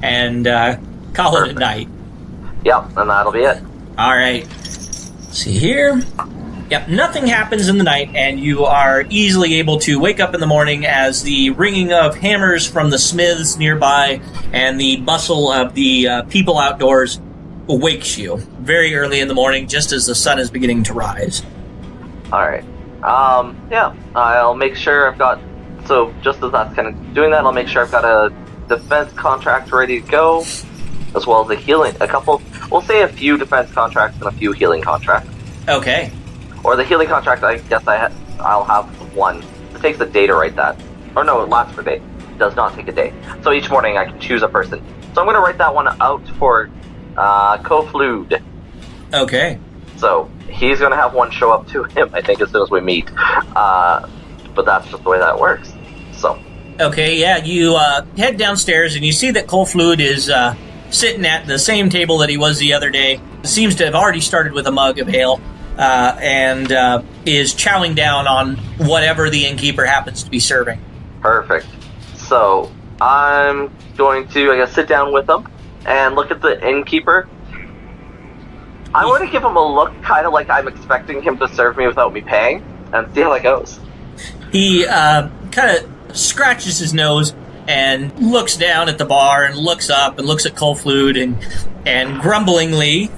and call Perfect. It a night. Yep, and that'll be it. All right. See here. Yep, nothing happens in the night, and you are easily able to wake up in the morning as the ringing of hammers from the smiths nearby and the bustle of the people outdoors wakes you very early in the morning, just as the sun is beginning to rise. Alright. Yeah, I'll make sure I've got... So, just as that's kind of doing that, I'll make sure I've got a defense contract ready to go, as well as a couple... We'll say a few defense contracts and a few healing contracts. Okay. Or the healing contract, I guess I'll have one. It takes a day to write that. Or no, it lasts for a day. It does not take a day. So each morning I can choose a person. So I'm going to write that one out for Koflud. Okay. So he's going to have one show up to him, I think, as soon as we meet. But that's just the way that works. So. Okay, yeah, you head downstairs and you see that Koflud is sitting at the same table that he was the other day. Seems to have already started with a mug of ale. And is chowing down on whatever the innkeeper happens to be serving. Perfect. So, I'm going to, I guess, sit down with him and look at the innkeeper. I want to give him a look kind of like I'm expecting him to serve me without me paying, and see how that goes. He kind of scratches his nose and looks down at the bar and looks up and looks at Koflud and grumblingly...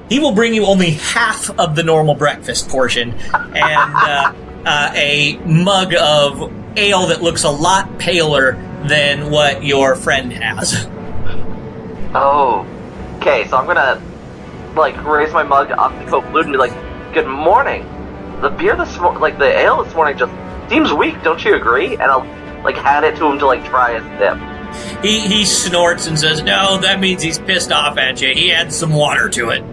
He will bring you only half of the normal breakfast portion and a mug of ale that looks a lot paler than what your friend has. Oh. Okay, so I'm gonna, raise my mug up to Koflud and be like, "Good morning. The beer the ale this morning just seems weak, don't you agree?" And I'll, hand it to him to, try a sip. He snorts and says, "No, that means he's pissed off at you. He adds some water to it."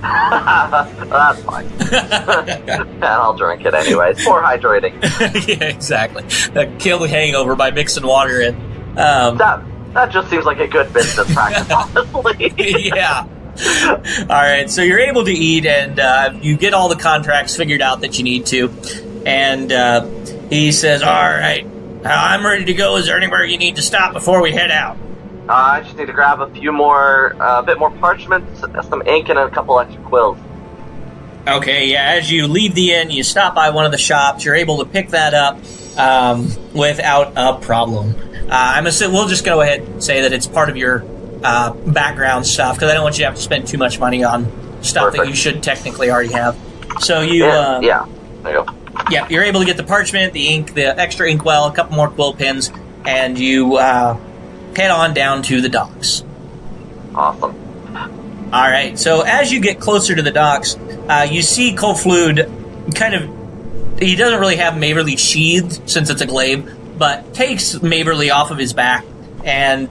That's fine. And I'll drink it anyways. More hydrating. Yeah, exactly. Kill the hangover by mixing water in. That just seems like a good business practice, honestly. Yeah. All right, so you're able to eat, and you get all the contracts figured out that you need to. And he says, "All right, I'm ready to go. Is there anywhere you need to stop before we head out?" I just need to grab a bit more parchment, some ink, and a couple extra quills. Okay, yeah, as you leave the inn, you stop by one of the shops. You're able to pick that up without a problem. I'm assuming we'll just go ahead and say that it's part of your background stuff, because I don't want you to have to spend too much money on stuff that you should technically already have. So you... yeah, there you go. Yeah, you're able to get the parchment, the ink, the extra inkwell, a couple more quill pens, and you head on down to the docks. Awesome. All right, so as you get closer to the docks, you see Colflude kind of... He doesn't really have Maverly sheathed, since it's a glaive, but takes Maverly off of his back and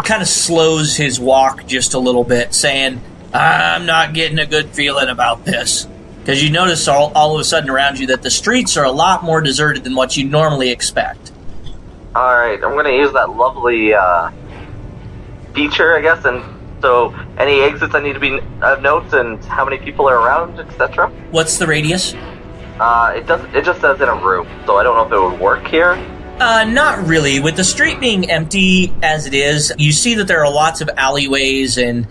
kind of slows his walk just a little bit, saying, "I'm not getting a good feeling about this." Because you notice all of a sudden around you that the streets are a lot more deserted than what you normally expect. Alright, I'm going to use that lovely feature, I guess, and so any exits I need to be notes and how many people are around, etc. What's the radius? It just says in a room, so I don't know if it would work here. Not really. With the street being empty as it is, you see that there are lots of alleyways and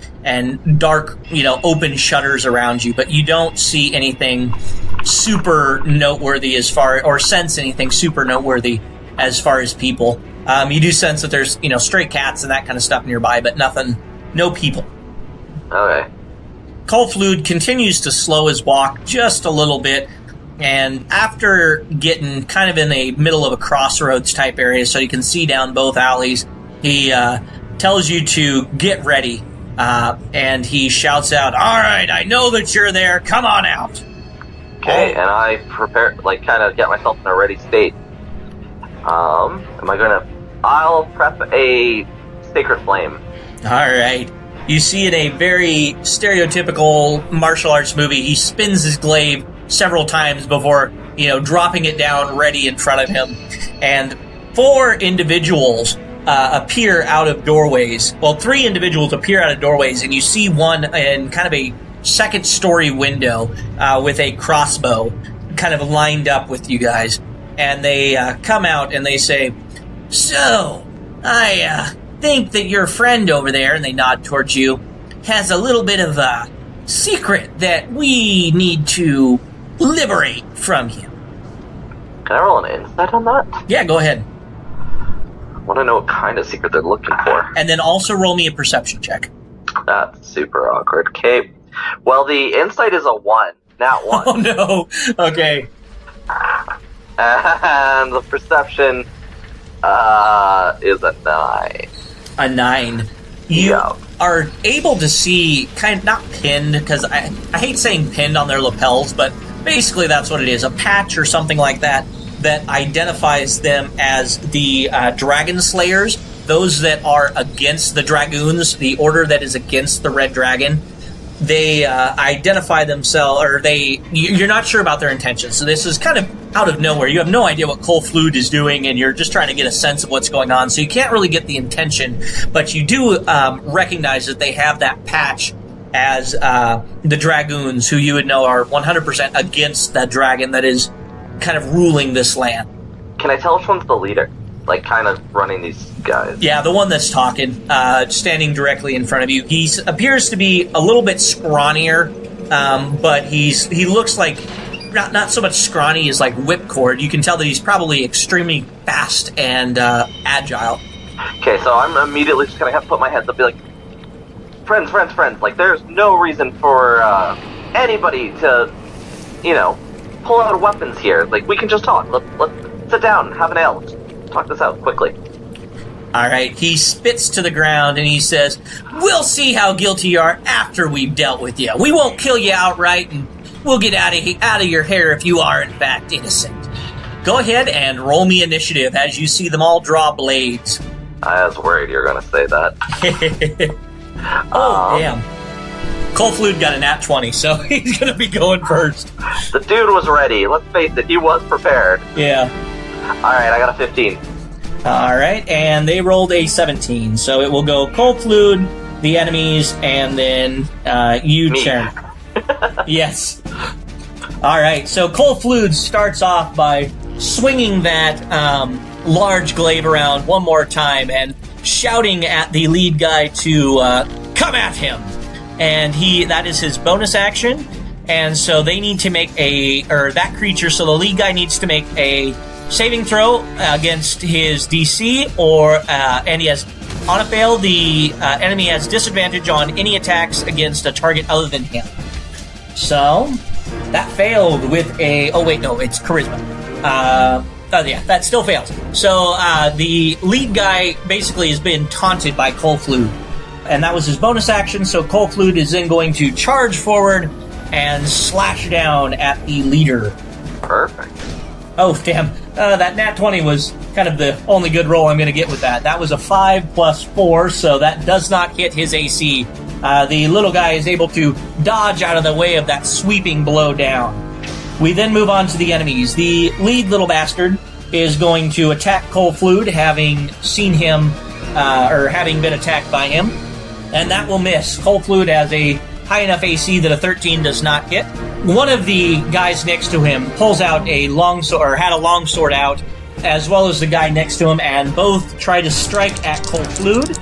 dark, open shutters around you, but you don't see anything super noteworthy or sense anything super noteworthy as far as people. You do sense that there's, stray cats and that kind of stuff nearby, but no people. Okay. Colflude continues to slow his walk just a little bit, and after getting kind of in the middle of a crossroads type area so you can see down both alleys, he tells you to get ready, and he shouts out, "All right, I know that you're there. Come on out." Okay, and I prepare, kind of get myself in a ready state. I'll prep a Sacred Flame. All right. You see in a very stereotypical martial arts movie, he spins his glaive several times before, dropping it down ready in front of him. And 4 individuals appear out of doorways. Well, 3 individuals appear out of doorways, and you see one in kind of a second-story window with a crossbow kind of lined up with you guys. And they come out and they say, "So, I think that your friend over there," and they nod towards you, "has a little bit of a secret that we need to liberate from him." Can I roll an insight on that? Yeah, go ahead. I want to know what kind of secret they're looking for. And then also roll me a perception check. That's super awkward. Okay. Well, the insight is a 1, not 1. Oh, no. Okay. And the perception is a 9. A 9. You are able to see, kind of, not pinned, because I hate saying pinned on their lapels, but basically that's what it is, a patch or something like that identifies them as the Dragon Slayers, those that are against the Dragoons, the order that is against the Red Dragon. They identify themselves, or you're not sure about their intentions. So this is kind of out of nowhere. You have no idea what Colflude is doing, and you're just trying to get a sense of what's going on. So you can't really get the intention, but you do recognize that they have that patch as the Dragoons, who you would know are 100% against that dragon that is kind of ruling this land. Can I tell which one's the leader? Kind of running these guys. Yeah, the one that's talking, standing directly in front of you. He appears to be a little bit scrawnier, but he looks like not so much scrawny as like whipcord. You can tell that he's probably extremely fast and agile. Okay, so I'm immediately just gonna have to put my hands up and be like, friends. There's no reason for anybody to, pull out weapons here. We can just talk. Let's sit down and have an ale. Talk this out quickly. All right, he spits to the ground and he says, "We'll see how guilty you are after we've dealt with you. We won't kill you outright, and we'll get out of your hair if you are in fact innocent." Go ahead and roll me initiative as you see them all draw blades. I was worried you were going to say that. Damn. Coldfluid got a nat 20, so he's going to be going first. The dude was ready. Let's face it, he was prepared. Yeah. Alright, I got a 15. Alright, and they rolled a 17, so it will go Coldfluid, the enemies, and then you, Cherno. Yes. Alright, so Coldfluid starts off by swinging that large glaive around one more time and shouting at the lead guy to come at him. And that is his bonus action. And so they need to make that creature, so the lead guy needs to make a saving throw against his DC, and he has, on a fail, the enemy has disadvantage on any attacks against a target other than him. So, that failed with it's charisma. That still fails. So, the lead guy basically has been taunted by Coldfluid. And that was his bonus action, so Coldfluid is then going to charge forward and slash down at the leader. Perfect. Oh, damn. That nat 20 was kind of the only good roll I'm going to get with that. That was a 5 plus 4, so that does not hit his AC. The little guy is able to dodge out of the way of that sweeping blow down. We then move on to the enemies. The lead little bastard is going to attack Coldfluid, having seen him, or having been attacked by him. And that will miss. Coldfluid has a high enough AC that a 13 does not hit. One of the guys next to him pulls out a longsword, or had a longsword out, as well as the guy next to him, and both try to strike at Coldfluid.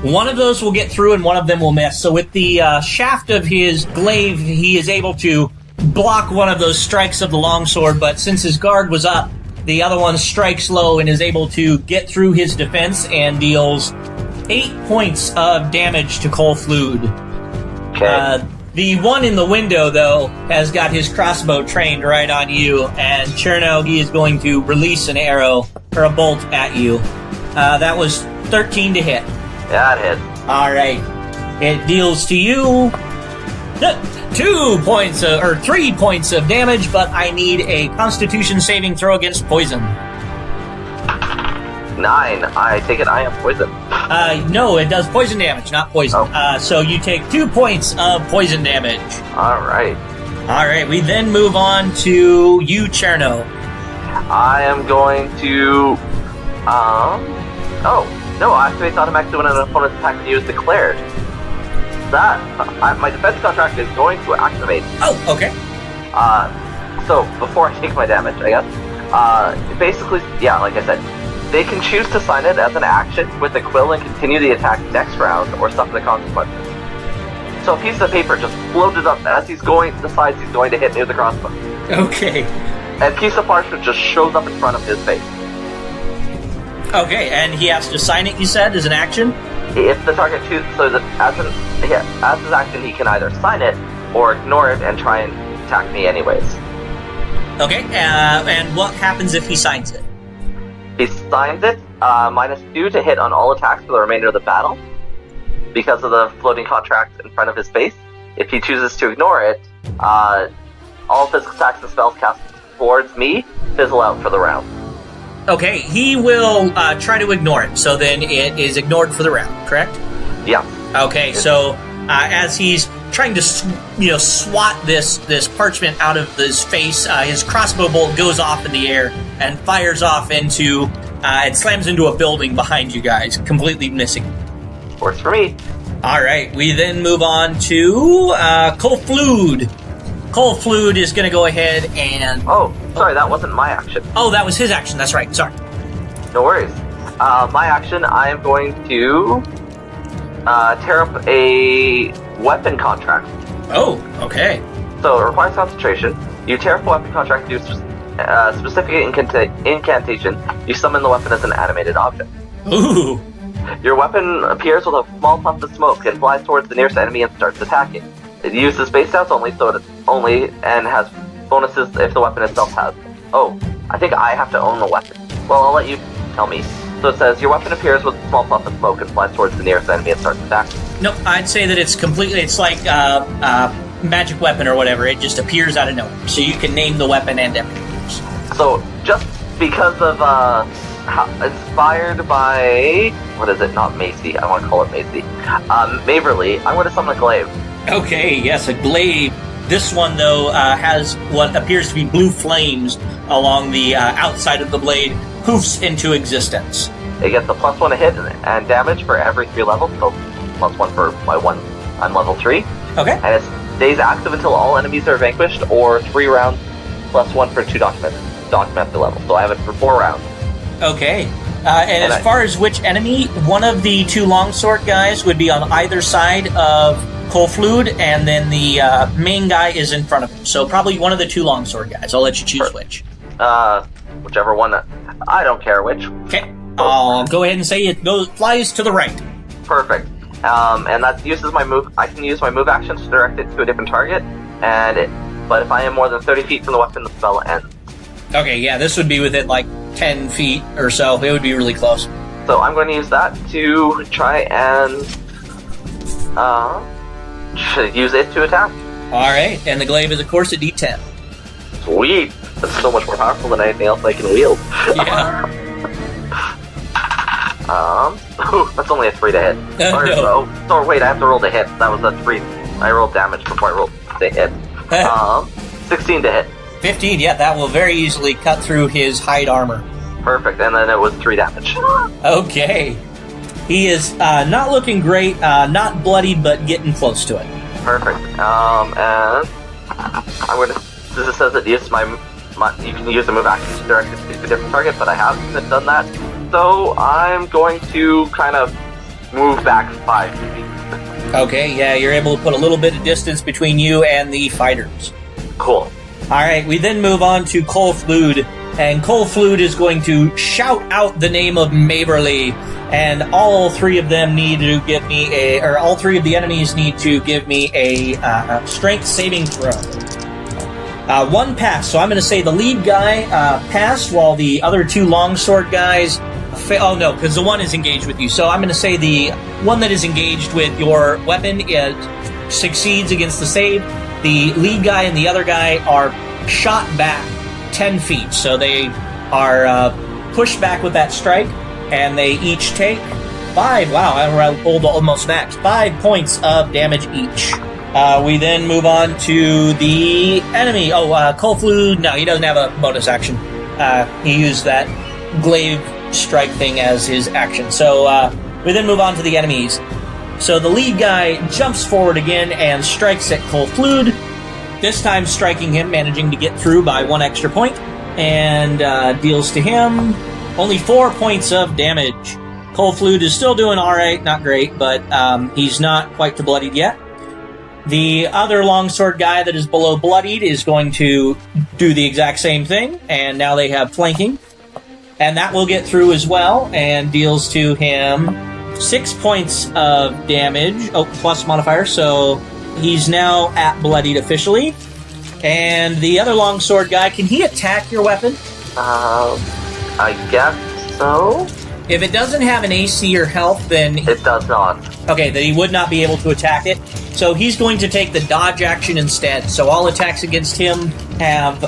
One of those will get through, and one of them will miss. So with the shaft of his glaive, he is able to block one of those strikes of the longsword, but since his guard was up, the other one strikes low and is able to get through his defense and deals 8 points of damage to Coldfluid. Okay. The one in the window, though, has got his crossbow trained right on you, and Cherno, he is going to release an arrow, or a bolt at you. That was 13 to hit. Yeah, it hits. Alright. It deals to you 3 points of damage, but I need a Constitution saving throw against poison. 9. I take it I am poisoned. No, it does poison damage, not poison. Oh. So you take 2 points of poison damage. Alright. Alright, we then move on to you, Cherno. I am going to... No, activates automatically when an opponent's attack on you is declared. My defense contract is going to activate. Oh, okay. So, before I take my damage, I guess, basically, yeah, like I said, they can choose to sign it as an action with a quill and continue the attack next round, or suffer the consequences. So a piece of paper just floated up as decides he's going to hit near the crossbow. Okay. And a piece of parchment just shows up in front of his face. Okay, and he has to sign it, you said, as an action? If the target chooses, as his action, he can either sign it or ignore it and try and attack me anyways. Okay, and what happens if he signs it? He signs it, -2 to hit on all attacks for the remainder of the battle, because of the floating contract in front of his face. If he chooses to ignore it, all physical attacks and spells cast towards me fizzle out for the round. Okay, he will try to ignore it, so then it is ignored for the round, correct? Yeah. Okay, so as he's trying to swat this parchment out of his face, his crossbow bolt goes off in the air and fires off into it slams into a building behind you guys, completely missing. Works for me. Alright, we then move on to Coldfluid. Coldfluid is going to go ahead and... Oh, sorry, that wasn't my action. Oh, that was his action, that's right, sorry. No worries. My action, I am going to tear up a weapon contract. Oh, okay. So it requires concentration. You tear up a weapon contract, do a specific incantation. You summon the weapon as an animated object. Ooh. Your weapon appears with a small puff of smoke and flies towards the nearest enemy and starts attacking. It uses base stats only, and has bonuses if the weapon itself has. Oh, I think I have to own the weapon. Well, I'll let you tell me. So it says, your weapon appears with a small puff of smoke and flies towards the nearest enemy and starts attacking. Nope, I'd say that it's like magic weapon or whatever. It just appears out of nowhere. So you can name the weapon and everything. So, just because of Inspired by... What is it? Not Macy. I want to call it Macy. Maverly. I'm going to summon a glaive. Okay, yes, a glaive. This one, though, has what appears to be blue flames along the outside of the blade, poofs into existence. It gets a +1 to hit and damage for every 3 levels, so +1 for my 1. I'm level 3. Okay. And it stays active until all enemies are vanquished, or 3 rounds, +1 for 2 document per level. So I have it for 4 rounds. Okay. And as far as which enemy, one of the 2 longsword guys would be on either side of Kolflud, and then the main guy is in front of him. So probably one of the 2 longsword guys. I'll let you choose which. Whichever one. I don't care which. Okay. I'll go ahead and say it flies to the right. Perfect. And that uses my move. I can use my move action to direct it to a different target. But if I am more than 30 feet from the weapon, the spell ends. Okay, yeah, this would be within like 10 feet or so. It would be really close. So I'm going to use that to try and use it to attack. Alright, and the glaive is, of course, a D10. Sweet! That's so much more powerful than anything else I can wield. Yeah. That's only a 3 to hit. No. So wait, I have to roll to hit. That was a 3. I rolled damage before I rolled to hit. 16 to hit. 15, yeah, that will very easily cut through his hide armor. Perfect, and then it was 3 damage. Okay. He is not looking great, not bloodied, but getting close to it. Perfect. And I'm going to... This says that you can use the move action to direct it to a different target, but I haven't done that. So I'm going to kind of move back 5 feet. Okay, yeah, you're able to put a little bit of distance between you and the fighters. Cool. Alright, we then move on to Kolflud, and Kolflud is going to shout out the name of Maverly, and all 3 of them need to give me all 3 of the enemies need to give me a strength saving throw. 1 pass, so I'm going to say the lead guy passed, while the other 2 longsword guys... Oh no, because the one is engaged with you. So I'm going to say the one that is engaged with your weapon succeeds against the save. The lead guy and the other guy are shot back 10 feet. So they are pushed back with that strike, and they each take 5. Wow, I rolled almost max. 5 points of damage each. We then move on to the enemy. Kolflud, no, he doesn't have a bonus action. He used that glaive strike thing as his action. So we then move on to the enemies. So the lead guy jumps forward again and strikes at Kolflud, this time striking him, managing to get through by 1 extra point, and deals to him only 4 points of damage. Kolflud is still doing alright, not great, but he's not quite to bloodied yet. The other longsword guy that is below bloodied is going to do the exact same thing, and now they have flanking. And that will get through as well, and deals to him 6 points of damage. Plus modifier, so he's now at bloodied officially. And the other longsword guy, can he attack your weapon? I guess so. If it doesn't have an AC or health, then... It does not. Okay, then he would not be able to attack it. So he's going to take the dodge action instead. So all attacks against him have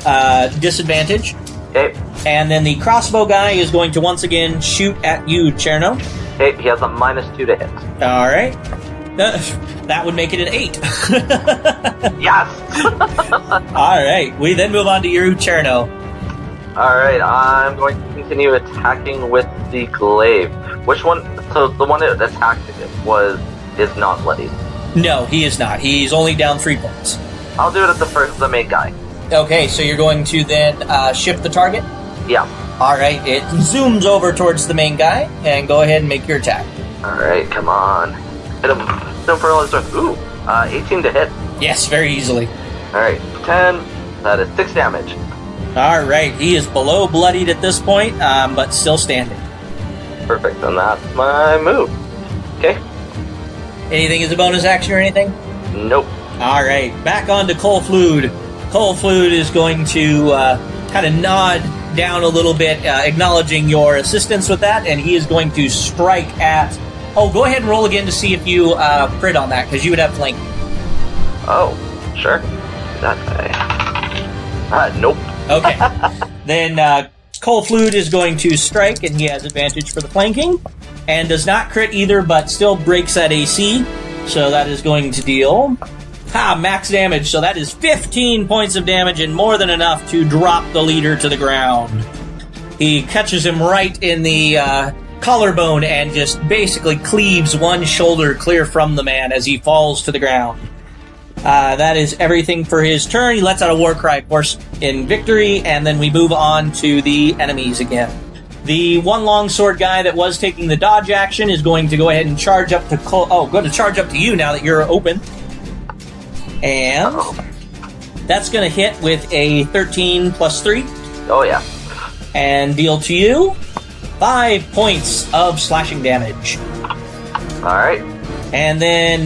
disadvantage. Okay. And then the crossbow guy is going to once again shoot at you, Cherno. Okay, he has a -2 to hit. Alright. That would make it an 8. Yes! Alright, we then move on to you, Cherno. Alright, I'm going to continue attacking with the glaive. Which one? So the one that attacked is not bloodied. No, he is not. He's only down 3 points. I'll do it at the main guy. Okay, so you're going to then shift the target? Yeah. Alright, it zooms over towards the main guy, and go ahead and make your attack. Alright, come on. Hit him for all his strength. Ooh, 18 to hit. Yes, very easily. Alright, 10. That is 6 damage. Alright, he is below bloodied at this point, but still standing. Perfect, and that's my move. Okay. Anything as a bonus action or anything? Nope. Alright, back on to Kolflud. Kolflud is going to kind of nod down a little bit, acknowledging your assistance with that, and he is going to strike at... Oh, go ahead and roll again to see if you crit on that, because you would have flanking. Oh, sure. That guy. Nope. Okay. Then Cold Flute is going to strike, and he has advantage for the flanking, and does not crit either, but still breaks that AC. So that is going to deal max damage. So that is 15 points of damage, and more than enough to drop the leader to the ground. He catches him right in the collarbone and just basically cleaves one shoulder clear from the man as he falls to the ground. That is everything for his turn. He lets out a war cry, of course, in victory, and then we move on to the enemies again. The one longsword guy that was taking the dodge action is going to go ahead and charge up to going to charge up to you now that you're open. And that's going to hit with a 13 plus 3. Oh, yeah. And deal to you 5 points of slashing damage. Alright. And then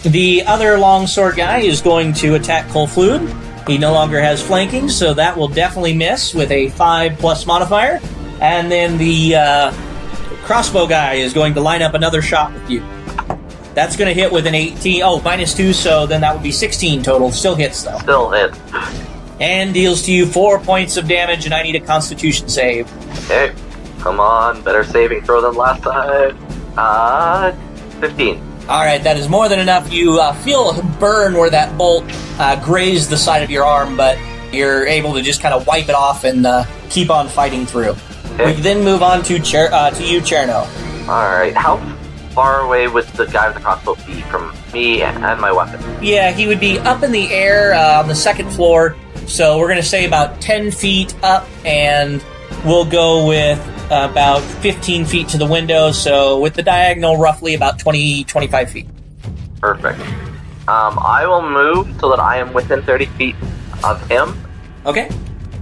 the other longsword guy is going to attack Cold Flute. He no longer has flanking, so that will definitely miss with a 5 plus modifier. And then the crossbow guy is going to line up another shot with you. That's going to hit with an 18. Oh, minus 2, so then that would be 16 total. Still hits, though. Still hits. And deals to you 4 points of damage, and I need a Constitution save. Okay. Come on. Better saving throw than last time. 15. Alright, that is more than enough. You feel a burn where that bolt grazed the side of your arm, but you're able to just kind of wipe it off and keep on fighting through. Okay. We then move on to you, Cherno. Alright, how far away would the guy with the crossbow be from me and my weapon? Yeah, he would be up in the air on the second floor, so we're going to say about 10 feet up, and we'll go with about 15 feet to the window, so with the diagonal, roughly about 20-25 feet. Perfect. I will move so that I am within 30 feet of him. Okay.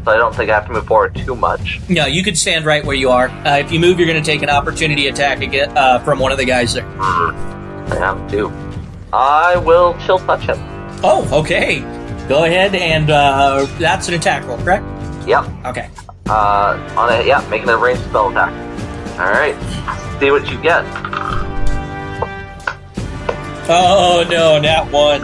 So I don't think I have to move forward too much. No, you could stand right where you are. If you move, you're going to take an opportunity attack again, from one of the guys there. I have to. I will chill touch him. Oh, okay. Go ahead, and that's an attack roll, correct? Yep. Okay. Making a ranged spell attack. Alright. See what you get. Oh, no, not one.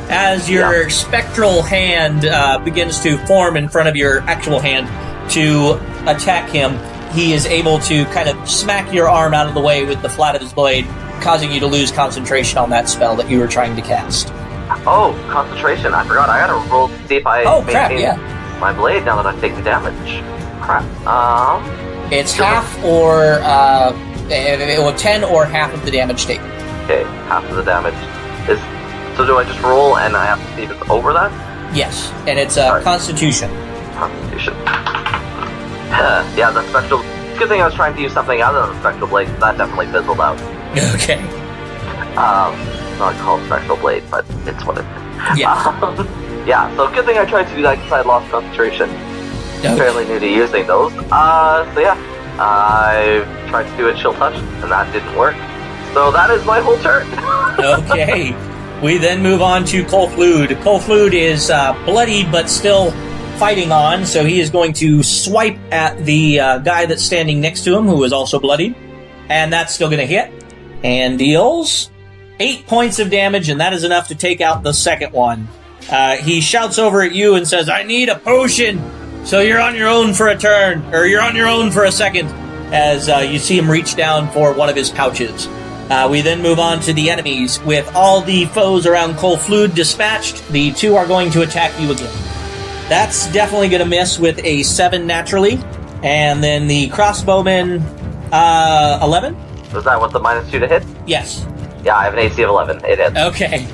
As your spectral hand begins to form in front of your actual hand to attack him, he is able to kind of smack your arm out of the way with the flat of his blade, causing you to lose concentration on that spell that you were trying to cast. Oh, concentration. I forgot. I gotta roll to see if I maintain my blade now that I've taken damage. Crap. It's half or 10 or half of the damage taken. Okay, half of the damage is. So do I just roll and I have to see if it's over that? Yes, and it's Right. Constitution. Constitution. Yeah, the spectral. Good thing I was trying to use something other than spectral blade. That definitely fizzled out. Okay. Not called spectral blade, but it's what it is. Yeah. Yeah. So good thing I tried to do that because I lost concentration. Okay. Fairly new to using those. So yeah, I tried to do a chill touch, and that didn't work. So that is my whole turn. Okay. We then move on to Cold Flute. Cold Flute is bloodied but still fighting on, so he is going to swipe at the guy that's standing next to him, who is also bloodied. And that's still going to hit. And deals 8 points of damage, and that is enough to take out the second one. He shouts over at you and says, "I need a potion! So you're on your own for a turn, or you're on your own for a second," as you see him reach down for one of his pouches. We then move on to the enemies. With all the foes around Cold Flute dispatched, the two are going to attack you again. That's definitely going to miss with a 7 naturally. And then the crossbowman, 11? Was that with the -2 to hit? Yes. Yeah, I have an AC of 11. It hits. Okay.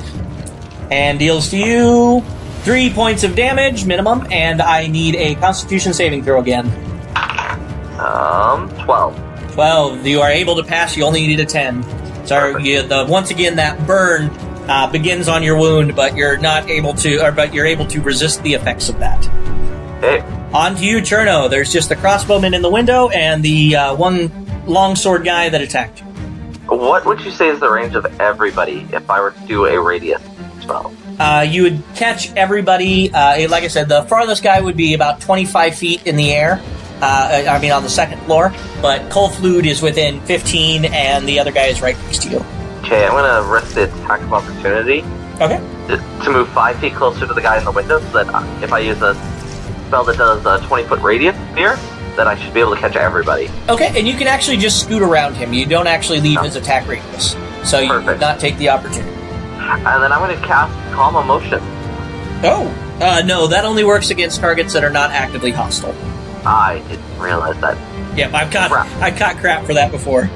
And deals to you 3 points of damage, minimum, and I need a Constitution saving throw again. 12. 12. You are able to pass, you only need a 10. So once again, that burn begins on your wound, but you're not able to, but you're able to resist the effects of that. Okay. On to you, Cherno. There's just the crossbowman in the window and the one longsword guy that attacked you. What would you say is the range of everybody if I were to do a radius spell? You would catch everybody. Like I said, the farthest guy would be about 25 feet in the air. On the second floor. But Cold Flute is within 15, and the other guy is right next to you. Okay, I'm gonna risk the attack of opportunity. Okay. To move 5 feet closer to the guy in the window, so that if I use a spell that does a 20-foot radius sphere, then I should be able to catch everybody. Okay, and you can actually just scoot around him. You don't actually leave his attack radius. So you would not take the opportunity. And then I'm going to cast Calm Emotion. Oh, no, that only works against targets that are not actively hostile. I didn't realize that. Yep, I've caught crap for that before.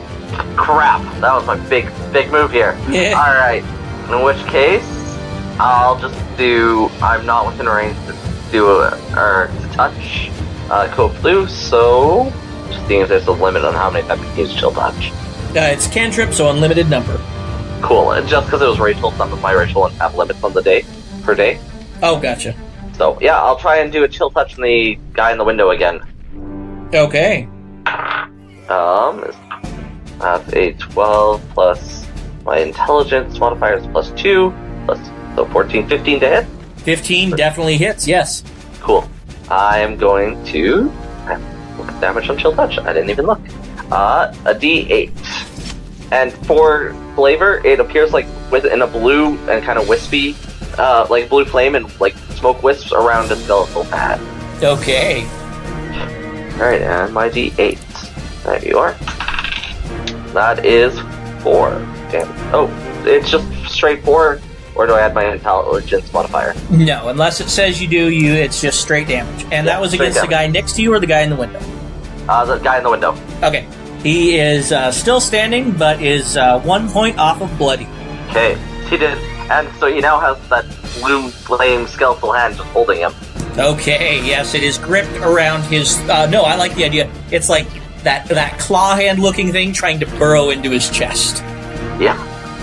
Crap, that was my big move here. Yeah. Alright, in which case, I'll just do, I'm not within range to do to touch Cold Flu, so just seeing if there's a limit on how many times I can use Chill Touch. It's cantrip, so unlimited number. Cool, and just because it was Rachel, some of my Rachel have limits on the per day. Oh, gotcha. So, yeah, I'll try and do a Chill Touch on the guy in the window again. Okay. That's a 12 plus my intelligence modifier is plus 2, so 14, 15 to hit? 15 definitely hits, yes. Cool. I am going to look at damage on Chill Touch. I didn't even look. A D8. And for flavor, it appears like within a blue and kind of wispy, like blue flame and like smoke wisps around a skeletal pad. Okay. Alright, and my D8. There you are. That is 4. Damn. Oh, it's just straight 4, or do I add my intelligence modifier? No, unless it says you do, it's just straight damage. And that was against the guy next to you or the guy in the window? The guy in the window. Okay. He is still standing, but is 1 point off of bloody. Okay, he did. And so he now has that blue flame skeletal hand just holding him. Okay, yes, it is gripped around his... no, I like the idea. It's like that claw hand looking thing trying to burrow into his chest. Yeah,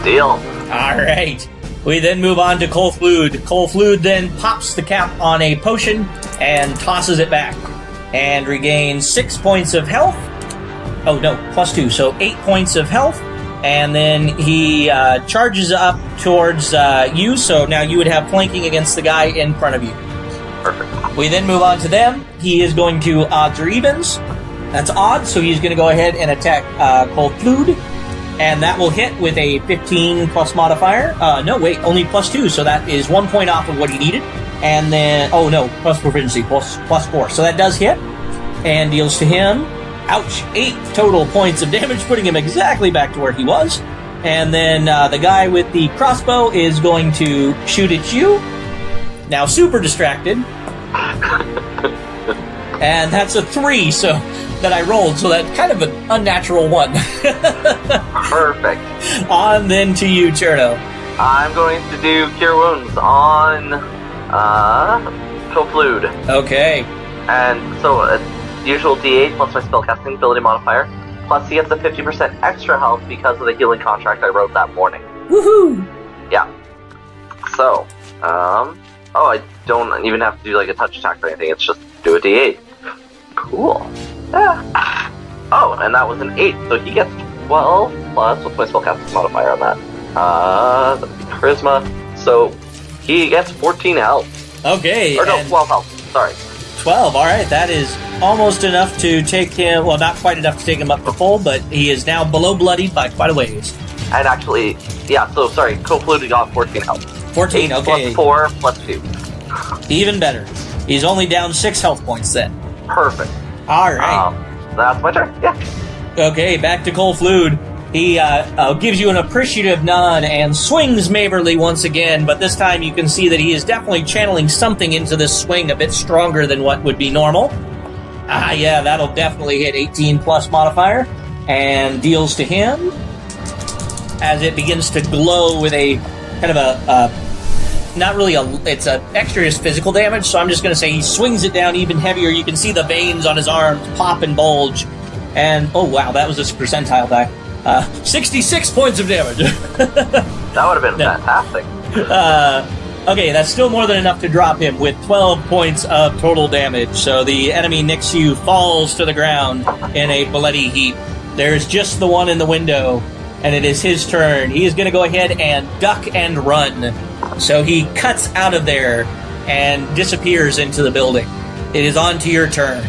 deal. Alright. We then move on to Kolflud. Kolflud then pops the cap on a potion and tosses it back. And regains 6 points of health. Oh, no, plus 2, so 8 points of health. And then he charges up towards you, so now you would have flanking against the guy in front of you. Perfect. We then move on to them. He is going to odds or evens. That's odd, so he's going to go ahead and attack Kolflud. And that will hit with a 15 plus modifier. No, wait, only plus 2, so that is 1 point off of what he needed. And then, oh no, plus proficiency, plus 4. So that does hit, and deals to him, ouch, 8 total points of damage, putting him exactly back to where he was. And then the guy with the crossbow is going to shoot at you. Now super distracted. And that's a 3, so that I rolled, so that's kind of an unnatural 1. Perfect. On then to you, Cherno. I'm going to do Cure Wounds on Kolflud. Okay. And so usual D8 plus my spellcasting ability modifier, plus he gets a 50% extra health because of the healing contract I wrote that morning. Woohoo! Yeah. So, oh, I don't even have to do like a touch attack or anything, it's just do a D8. Cool. Yeah. Oh, and that was an 8, so he gets 12 plus, what's my spellcasting modifier on that? Charisma, so he gets 14 health. Okay. Or no, 12 health, sorry. 12, alright, that is almost enough to take him, well, not quite enough to take him up to full, but he is now below bloodied by quite a ways. And actually, yeah, so sorry, Kolflud got 14 health. 14, 8 okay. plus 4 plus 2. Even better. He's only down 6 health points then. Perfect. Alright. That's my turn, yeah. Okay, back to Kolflud. He gives you an appreciative nod and swings Maverly once again, but this time you can see that he is definitely channeling something into this swing a bit stronger than what would be normal. Yeah, that'll definitely hit 18 plus modifier, and deals to him as it begins to glow with a kind of not really it's a extra is physical damage, so I'm just going to say he swings it down even heavier. You can see the veins on his arms pop and bulge, and oh wow, that was a percentile die. 66 points of damage. That would have been fantastic. Okay, that's still more than enough to drop him with 12 points of total damage. So the enemy next to you falls to the ground in a bloody heap. There's just the one in the window, and it is his turn. He is going to go ahead and duck and run. So he cuts out of there and disappears into the building. It is on to your turn.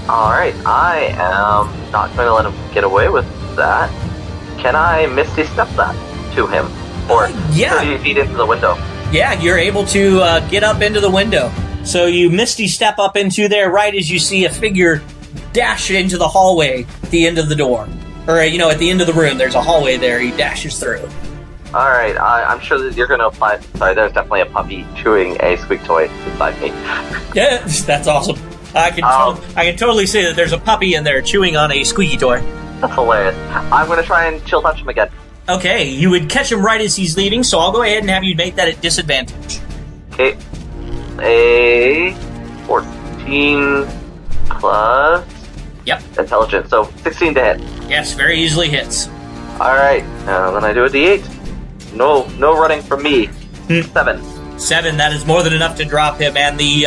Alright, I am not going to let him get away with that. Can I Misty Step that to him? Or 30 feet into the window? Yeah, you're able to get up into the window. So you Misty Step up into there right as you see a figure dash into the hallway at the end of the door. Or, at the end of the room, there's a hallway there. He dashes through. All right, I'm sure that you're going to apply... Sorry, there's definitely a puppy chewing a squeak toy beside me. Yeah, that's awesome. I can totally say that there's a puppy in there chewing on a squeaky toy. That's hilarious. I'm going to try and chill touch him again. Okay, you would catch him right as he's leaving, so I'll go ahead and have you make that at disadvantage. Okay. A 14 plus... Yep. Intelligence, so 16 to hit. Yes, very easily hits. All right, then I do a D8. No running from me. 7. 7, that is more than enough to drop him, and the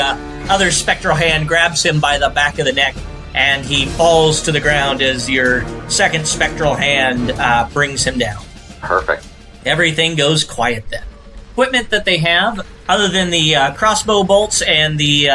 other spectral hand grabs him by the back of the neck, and he falls to the ground as your second spectral hand brings him down. Perfect. Everything goes quiet then. Equipment that they have, other than the crossbow bolts and the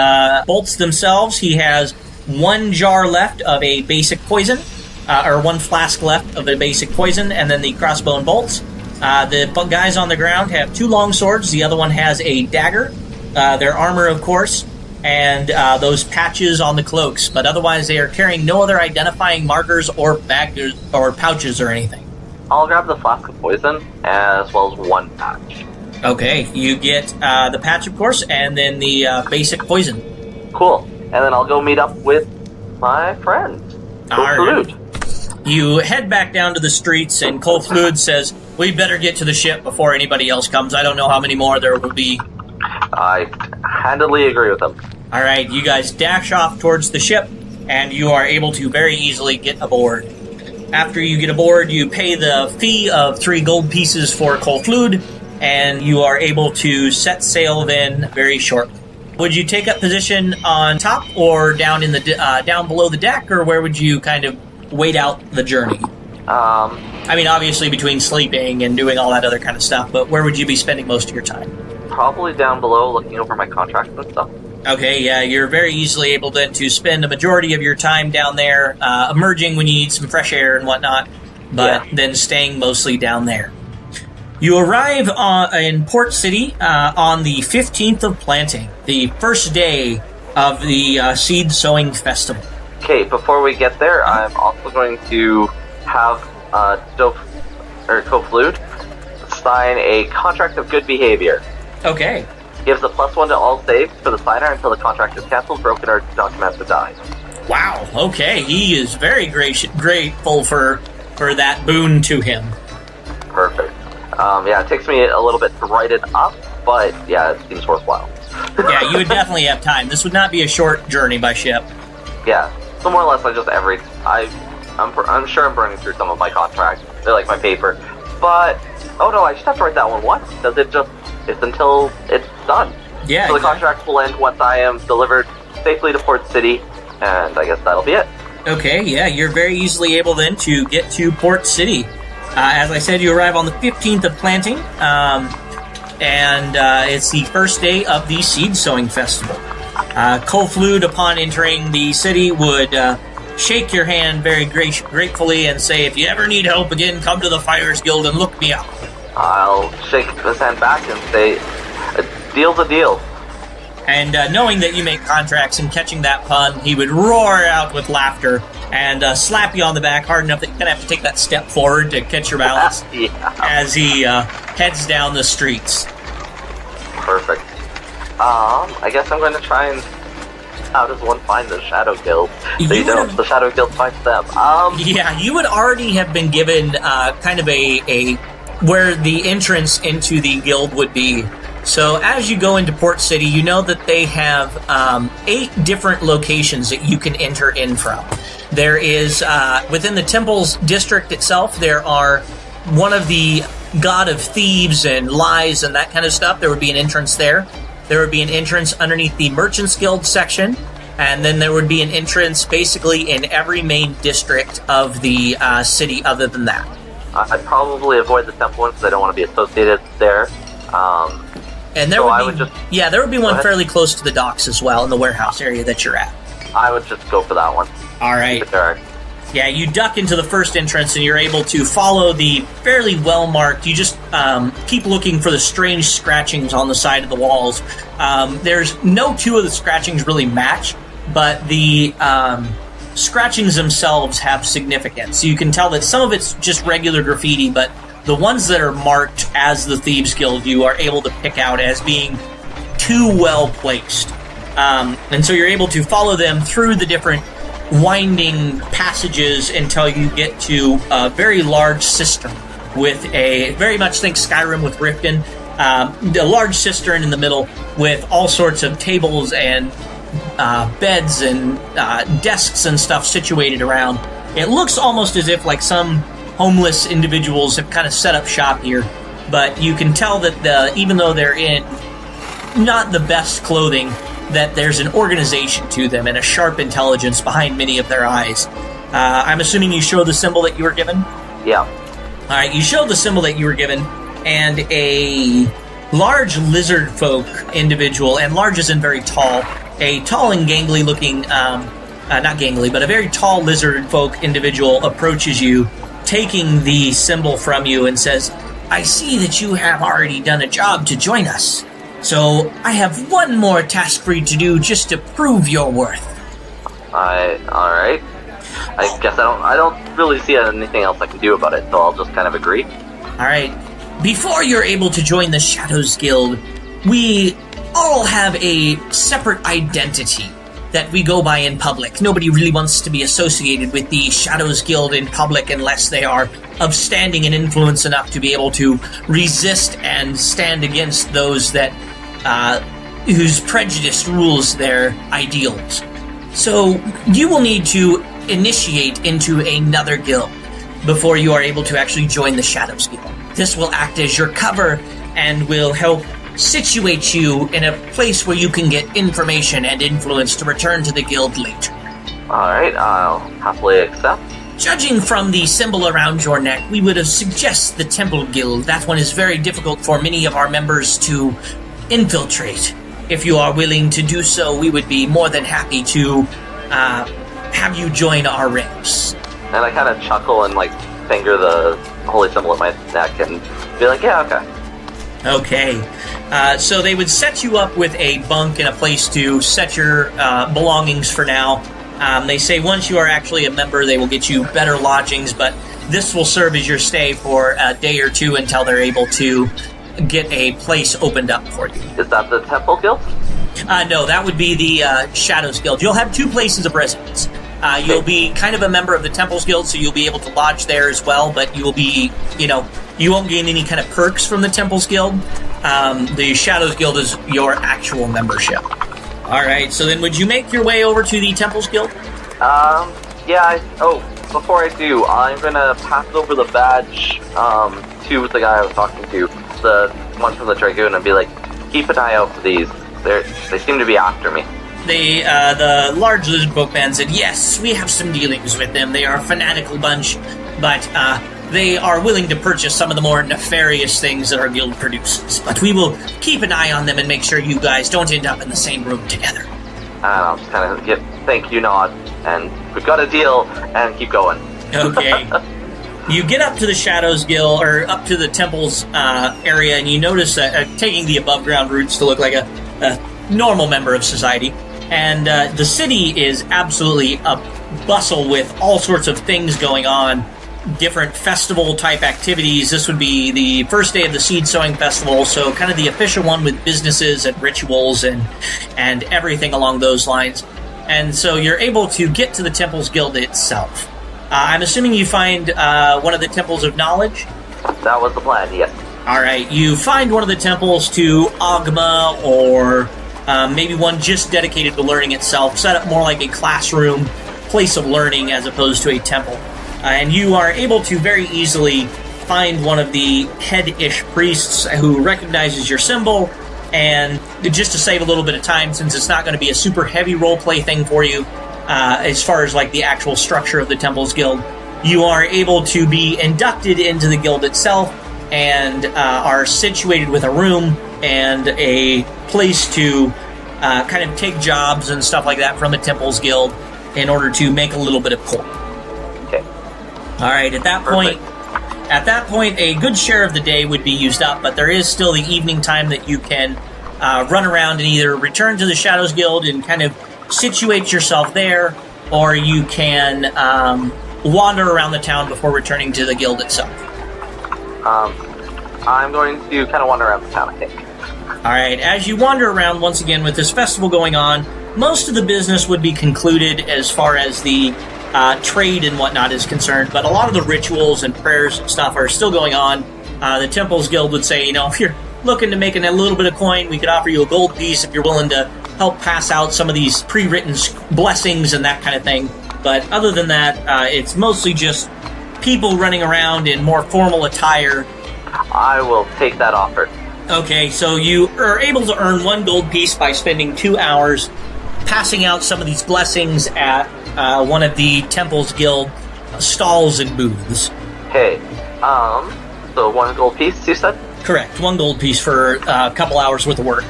bolts themselves, he has 1 jar left of a basic poison, or 1 flask left of a basic poison, and then the crossbow and bolts. The guys on the ground have 2 long swords. The other one has a dagger. Their armor, of course, and those patches on the cloaks. But otherwise, they are carrying no other identifying markers or bags or pouches or anything. I'll grab the flask of poison as well as 1 patch. Okay, you get the patch, of course, and then the basic poison. Cool. And then I'll go meet up with my friend, Colflude. You head back down to the streets, and Colflude says, "We better get to the ship before anybody else comes. I don't know how many more there will be." I handedly agree with him. All right, you guys dash off towards the ship, and you are able to very easily get aboard. After you get aboard, you pay the fee of 3 gold pieces for Colflude, and you are able to set sail then very shortly. Would you take up position on top or down in the down below the deck, or where would you kind of wait out the journey? I mean, obviously between sleeping and doing all that other kind of stuff, but where would you be spending most of your time? Probably down below, looking over my contracts and stuff. Okay, yeah, you're very easily able then to spend a majority of your time down there, emerging when you need some fresh air and whatnot, but then staying mostly down there. You arrive in Port City on the 15th of planting, the first day of the Seed Sowing Festival. Okay, before we get there, I'm also going to have Colflude sign a contract of good behavior. Okay. Gives a +1 to all saves for the signer until the contract is cancelled, broken, or document to die. Wow, okay, he is very grateful for that boon to him. Perfect. It takes me a little bit to write it up, but yeah, it seems worthwhile. Yeah, you would definitely have time. This would not be a short journey by ship. Yeah, so more or less I'm sure I'm burning through some of my contracts. They're like my paper. But, oh no, I just have to write that one once. It's until it's done. Yeah. So the contract will end once I am delivered safely to Port City, and I guess that'll be it. Okay, yeah, you're very easily able then to get to Port City. As I said, you arrive on the 15th of planting, and it's the first day of the Seed Sowing Festival. Colflude, upon entering the city, would shake your hand very gratefully and say, "If you ever need help again, come to the Fires Guild and look me up." I'll shake his hand back and say, "A deal's a deal." And knowing that you make contracts and catching that pun, he would roar out with laughter and slap you on the back hard enough that you're going to have to take that step forward to catch your balance as he heads down the streets. Perfect. I guess I'm going to try and... How does one find the Shadow Guild? The Shadow Guild finds them. Yeah, you would already have been given kind of a where the entrance into the guild would be. So as you go into Port City, you know that they have 8 different locations that you can enter in from. There is, within the Temple's district itself, there are one of the god of thieves and lies and that kind of stuff. There would be an entrance there. There would be an entrance underneath the Merchants Guild section. And then there would be an entrance basically in every main district of the city other than that. I'd probably avoid the Temple one because I don't want to be associated there. And there there would be one fairly close to the docks as well, in the warehouse area that you're at. I would just go for that one. All right. Yeah, you duck into the first entrance, and you're able to follow the fairly well-marked... You just keep looking for the strange scratchings on the side of the walls. There's no 2 of the scratchings really match, but the scratchings themselves have significance. You can tell that some of it's just regular graffiti, but the ones that are marked as the Thieves Guild, you are able to pick out as being too well placed. And so you're able to follow them through the different winding passages until you get to a very large cistern with a, very much think Skyrim with Riften, a large cistern in the middle with all sorts of tables and beds and desks and stuff situated around. It looks almost as if like some homeless individuals have kind of set up shop here, but you can tell that even though they're in not the best clothing, that there's an organization to them and a sharp intelligence behind many of their eyes. I'm assuming you show the symbol that you were given? Yeah. All right, you show the symbol that you were given, and a large lizard folk individual, and large as in very tall, a tall and gangly looking, not gangly, but a very tall lizard folk individual approaches you, taking the symbol from you and says, "I see that you have already done a job to join us. So I have one more task for you to do just to prove your worth." Alright. I guess I don't really see anything else I can do about it, so I'll just kind of agree. Alright. Before you're able to join the Shadows Guild, we all have a separate identity that we go by in public. Nobody really wants to be associated with the Shadows Guild in public unless they are of standing and influence enough to be able to resist and stand against those that whose prejudice rules their ideals. So you will need to initiate into another guild before you are able to actually join the Shadows Guild. This will act as your cover and will help situate you in a place where you can get information and influence to return to the guild later. Alright, I'll happily accept. Judging from the symbol around your neck, we would have suggested the Temple Guild. That one is very difficult for many of our members to infiltrate. If you are willing to do so, we would be more than happy to have you join our ranks. And I kind of chuckle and finger the holy symbol at my neck and be like, yeah, okay. Okay. So they would set you up with a bunk and a place to set your belongings for now. They say once you are actually a member, they will get you better lodgings, but this will serve as your stay for a day or two until they're able to get a place opened up for you. Is that the Temple Guild? No, that would be the Shadows Guild. You'll have two places of residence. You'll be kind of a member of the Temples Guild, so you'll be able to lodge there as well, but you will be, you won't gain any kind of perks from the Temples Guild. The Shadows Guild is your actual membership. All right, so then would you make your way over to the Temples Guild? Yeah, before I do, I'm gonna pass over the badge to the guy I was talking to, the one from the Dragoon, and be like, keep an eye out for these. They seem to be after me. The large lizard folk man said, yes, we have some dealings with them. They are a fanatical bunch, but they are willing to purchase some of the more nefarious things that our guild produces. But we will keep an eye on them and make sure you guys don't end up in the same room together. I'll just kind of give thank you nod, and we've got a deal, and keep going. Okay. You get up to the Shadows Guild, or up to the Temple's area, and you notice taking the above-ground routes to look like a normal member of society. And the city is absolutely a bustle with all sorts of things going on, different festival-type activities. This would be the first day of the Seed Sowing Festival, so kind of the official one with businesses and rituals and everything along those lines. And so you're able to get to the Temples Guild itself. I'm assuming you find one of the Temples of Knowledge? That was the plan, yes. All right, you find one of the temples to Agma, or maybe one just dedicated to learning itself, set up more like a classroom, place of learning as opposed to a temple. And you are able to very easily find one of the head-ish priests who recognizes your symbol, and just to save a little bit of time, since it's not going to be a super heavy roleplay thing for you, as far as the actual structure of the Temples Guild, you are able to be inducted into the guild itself and are situated with a room and a place to kind of take jobs and stuff like that from the Temples Guild in order to make a little bit of coin. Okay. All right, at that point, a good share of the day would be used up, but there is still the evening time that you can run around and either return to the Shadows Guild and kind of situate yourself there, or you can wander around the town before returning to the guild itself. I'm going to kind of wander around the town, I think. All right, as you wander around, once again, with this festival going on, most of the business would be concluded as far as the trade and whatnot is concerned, but a lot of the rituals and prayers and stuff are still going on. The Temples Guild would say, if you're looking to make a little bit of coin, we could offer you a gold piece if you're willing to help pass out some of these pre-written blessings and that kind of thing. But other than that, it's mostly just people running around in more formal attire. I will take that offer. Okay, so you are able to earn 1 gold piece by spending 2 hours passing out some of these blessings at one of the Temples Guild stalls and booths. Hey, so 1 gold piece, you said? Correct, 1 gold piece for a couple hours worth of work.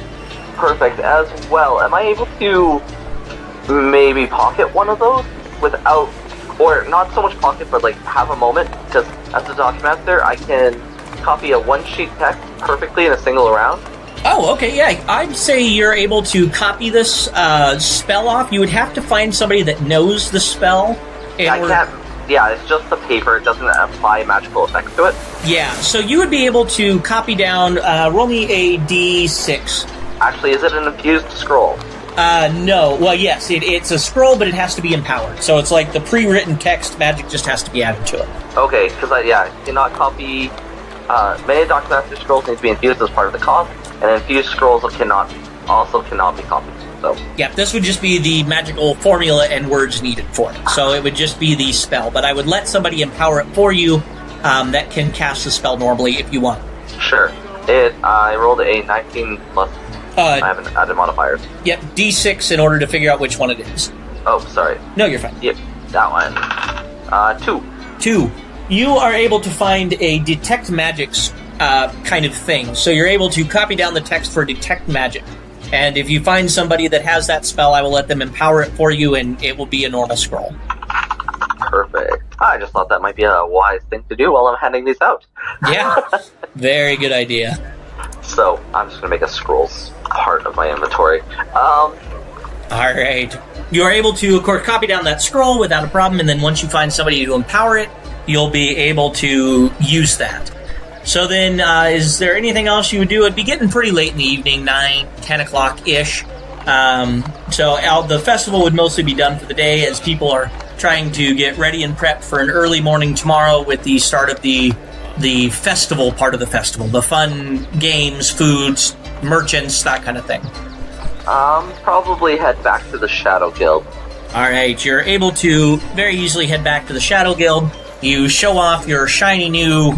Perfect. As well, am I able to maybe pocket one of those without, or not so much pocket, but have a moment? Because as a document master, I can copy a 1-sheet text perfectly in a single round. Oh, okay, yeah. I'd say you're able to copy this spell off. You would have to find somebody that knows the spell. I can't. Yeah, it's just the paper. It doesn't apply magical effects to it. Yeah, so you would be able to copy down, roll me a D6. Actually, is it an infused scroll? No. Well, yes, it's a scroll, but it has to be empowered. So it's like the pre-written text, magic just has to be added to it. Okay, because I cannot copy. Many Dark Master scrolls need to be infused as part of the cost, and infused scrolls cannot be copied. So yeah, this would just be the magical formula and words needed for it. So it would just be the spell, but I would let somebody empower it for you that can cast the spell normally if you want. Sure. I rolled a 19 plus. I haven't added modifiers. Yep, D6 in order to figure out which one it is. Oh, sorry. No, you're fine. Yep, that one. 2. 2. You are able to find a detect magics kind of thing. So you're able to copy down the text for detect magic. And if you find somebody that has that spell, I will let them empower it for you, and it will be a normal scroll. Perfect. I just thought that might be a wise thing to do while I'm handing these out. Yeah, very good idea. So, I'm just going to make a scrolls part of my inventory. All right. You are able to, of course, copy down that scroll without a problem, and then once you find somebody to empower it, you'll be able to use that. So then, is there anything else you would do? It'd be getting pretty late in the evening, 9, 10 o'clock-ish. So the festival would mostly be done for the day as people are trying to get ready and prepped for an early morning tomorrow with the start of the festival part of the festival. The fun games, foods, merchants, that kind of thing. Probably head back to the Shadow Guild. Alright, you're able to very easily head back to the Shadow Guild. You show off your shiny new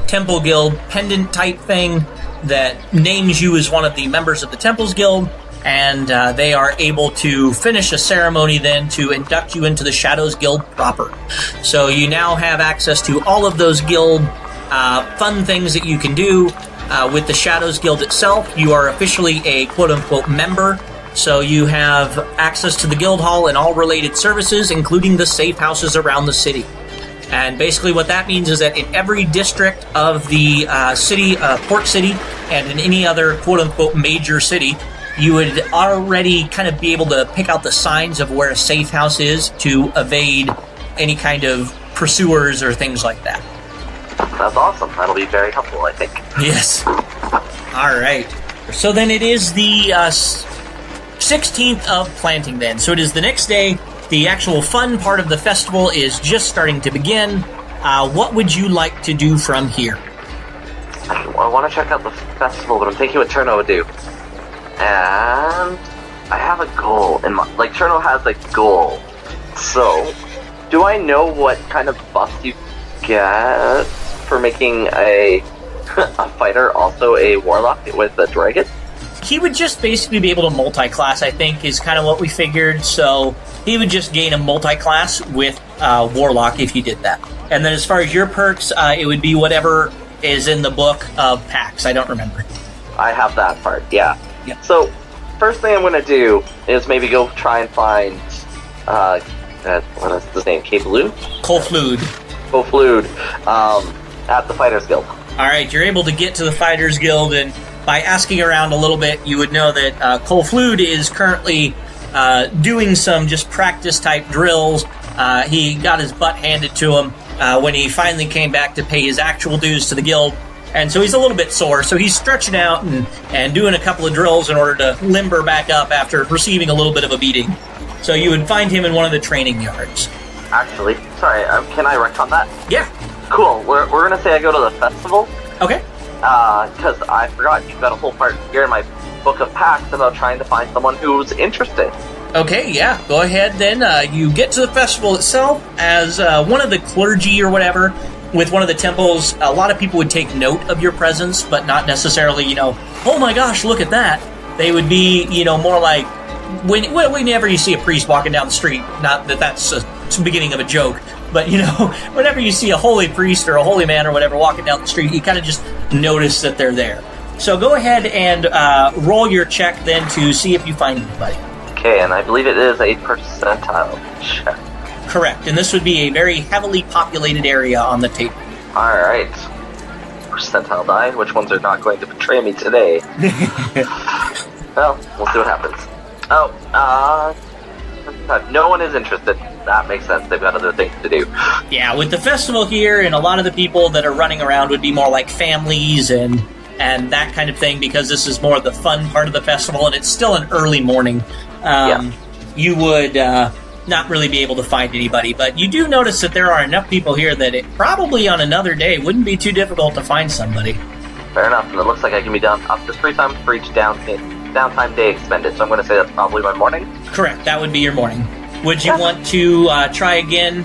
Temple Guild pendant type thing that names you as one of the members of the Temples Guild, and they are able to finish a ceremony then to induct you into the Shadows Guild proper. So you now have access to all of those guild fun things that you can do. With the Shadows Guild itself, you are officially a quote-unquote member, so you have access to the guild hall and all related services, including the safe houses around the city. And basically what that means is that in every district of the city, port city, and in any other quote-unquote major city, you would already kind of be able to pick out the signs of where a safe house is to evade any kind of pursuers or things like that. That's awesome. That'll be very helpful, I think. Yes. All right. So then it is the 16th of planting then. So it is the next day. The actual fun part of the festival is just starting to begin. What would you like to do from here? I want to check out the festival, but I'm thinking what Cherno would do. And I have a goal in mind. Like, Cherno has a goal. So, do I know what kind of buffs you get for making a fighter also a warlock with a dragon? He would just basically be able to multi-class, I think, is kind of what we figured. So he would just gain a multi-class with Warlock if you did that. And then as far as your perks, it would be whatever is in the book of packs. I don't remember. I have that part, yeah. Yep. So, first thing I'm going to do is maybe go try and find, what is his name, Colflude, at the Fighters Guild. Alright, you're able to get to the Fighters Guild, and by asking around a little bit, you would know that Colflude is currently doing some just practice-type drills. He got his butt handed to him when he finally came back to pay his actual dues to the guild. And so he's a little bit sore, so he's stretching out and doing a couple of drills in order to limber back up after receiving a little bit of a beating. So you would find him in one of the training yards. Actually, sorry, can I wreck on that? Yeah. Cool, we're going to say I go to the festival. Okay. Because I forgot you've got a whole part here in my book of pacts about trying to find someone who's interesting. Okay, yeah, go ahead then. You get to the festival itself as one of the clergy or whatever with one of the temples. A lot of people would take note of your presence, but not necessarily, oh my gosh, look at that. They would be, more like, whenever you see a priest walking down the street, not that that's the beginning of a joke, but, whenever you see a holy priest or a holy man or whatever walking down the street, you kind of just notice that they're there. So go ahead and roll your check then to see if you find anybody. Okay, and I believe it is a percentile check. Correct, and this would be a very heavily populated area on the table. Alright. Percentile die. Which ones are not going to betray me today? Well, we'll see what happens. No one is interested. That makes sense. They've got other things to do. Yeah, with the festival here, and a lot of the people that are running around would be more like families and that kind of thing, because this is more of the fun part of the festival, and it's still an early morning. You would not really be able to find anybody, but you do notice that there are enough people here that it probably on another day wouldn't be too difficult to find somebody. Fair enough, and it looks like I can be down up to 3 times for each downtime day expended, so I'm going to say that's probably my morning? Correct, that would be your morning. Would you want to try again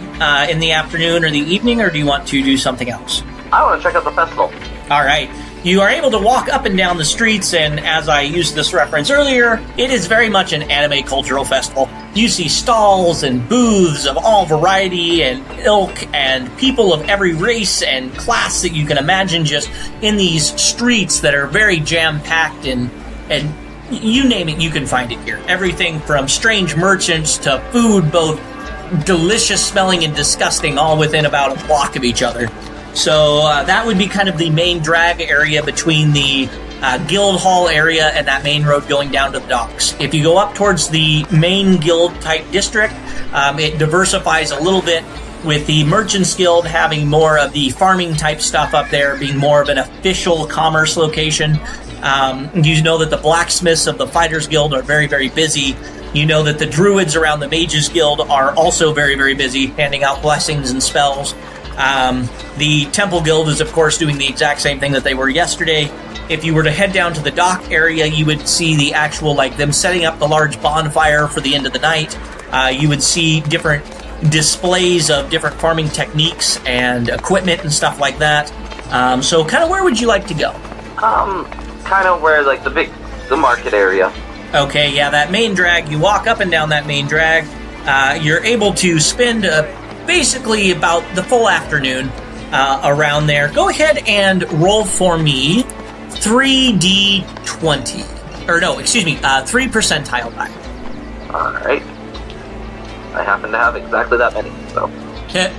in the afternoon or the evening, or do you want to do something else? I want to check out the festival. All right. You are able to walk up and down the streets, and as I used this reference earlier, it is very much an anime cultural festival. You see stalls and booths of all variety and ilk and people of every race and class that you can imagine just in these streets that are very jam-packed and you name it, you can find it here. Everything from strange merchants to food, both delicious smelling and disgusting, all within about a block of each other. So that would be kind of the main drag area between the guild hall area and that main road going down to the docks. If you go up towards the main guild type district, it diversifies a little bit, with the Merchants Guild having more of the farming type stuff up there, being more of an official commerce location. You know that the blacksmiths of the Fighters Guild are very, very busy. You know that the druids around the Mages Guild are also very, very busy, handing out blessings and spells. The Temple Guild is, of course, doing the exact same thing that they were yesterday. If you were to head down to the dock area, you would see the actual, them setting up the large bonfire for the end of the night. You would see different displays of different farming techniques and equipment and stuff like that. So kind of where would you like to go? Kind of where, the market area. Okay, yeah, that main drag, you walk up and down that main drag. You're able to spend basically about the full afternoon around there. Go ahead and roll for me 3d20. Or no, excuse me, 3 percentile die. Alright. I happen to have exactly that many, so... Okay.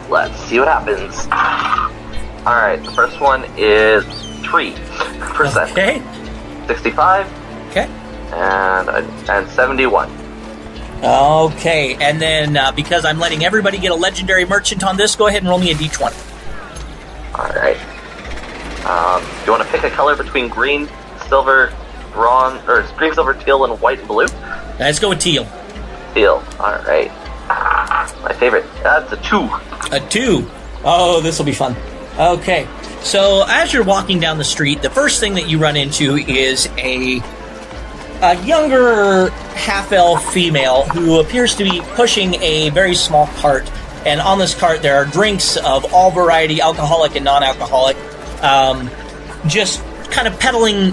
Let's see what happens. Alright, the first one is 3%. Okay. 65. Okay. And 71. Okay, and then because I'm letting everybody get a legendary merchant on this, go ahead and roll me a d20. Alright. Do you want to pick a color between green, silver, bronze, or green, silver, teal, and white and blue? Let's go with teal. Teal, alright. My favorite. That's a 2. A 2. Oh, this will be fun. Okay, so as you're walking down the street, the first thing that you run into is a younger half-elf female who appears to be pushing a very small cart. And on this cart, there are drinks of all variety, alcoholic and non-alcoholic, just kind of peddling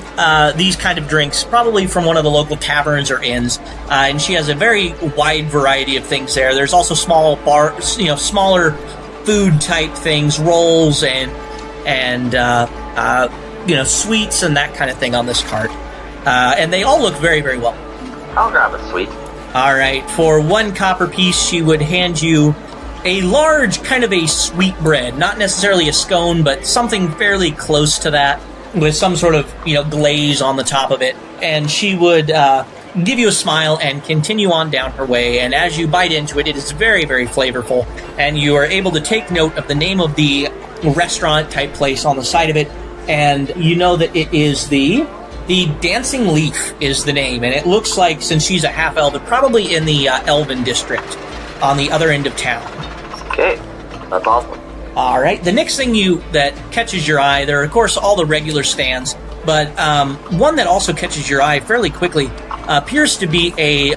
these kind of drinks, probably from one of the local taverns or inns. And she has a very wide variety of things there. There's also small bars, smaller food-type things, rolls and sweets and that kind of thing on this cart. And they all look very, very well. I'll grab a sweet. All right. For 1 copper piece, she would hand you a large kind of a sweetbread. Not necessarily a scone, but something fairly close to that, with some sort of, glaze on the top of it. And she would give you a smile and continue on down her way. And as you bite into it, it is very, very flavorful. And you are able to take note of the name of the restaurant-type place on the side of it. And you know that it is the Dancing Leaf is the name. And it looks like, since she's a half-elf, probably in the Elven district on the other end of town. Okay, that's awesome. All right. The next thing that catches your eye, there are, of course, all the regular stands, but one that also catches your eye fairly quickly appears to be a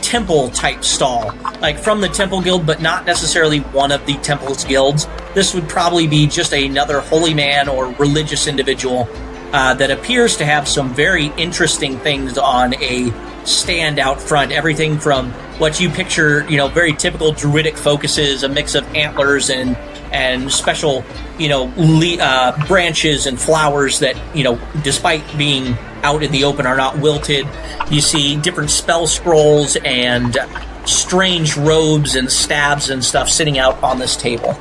temple-type stall, like from the Temple Guild, but not necessarily one of the Temple's guilds. This would probably be just another holy man or religious individual that appears to have some very interesting things on a stand out front. Everything from what you picture, very typical druidic focuses, a mix of antlers and special, branches and flowers that, despite being out in the open, are not wilted. You see different spell scrolls and strange robes and staves and stuff sitting out on this table.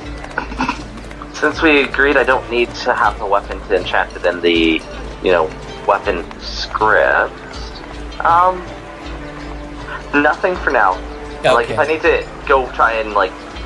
Since we agreed I don't need to have the weapon to enchant it in the, weapon script, nothing for now. Okay. Like, if I need to go try and,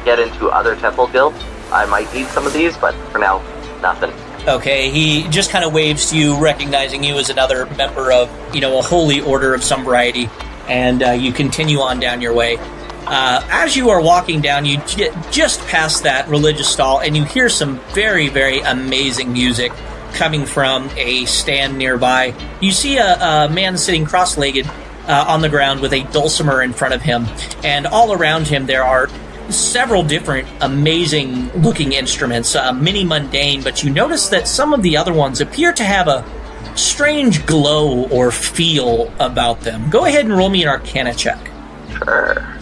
get into other temple guilds, I might need some of these, but for now, nothing. Okay, he just kind of waves to you, recognizing you as another member of, a holy order of some variety, and you continue on down your way. As you are walking down, you get just past that religious stall, and you hear some very, very amazing music coming from a stand nearby. You see a man sitting cross-legged on the ground with a dulcimer in front of him, and all around him there are several different amazing looking instruments, many mundane, but you notice that some of the other ones appear to have a strange glow or feel about them. Go ahead and roll me an Arcana check. Sure.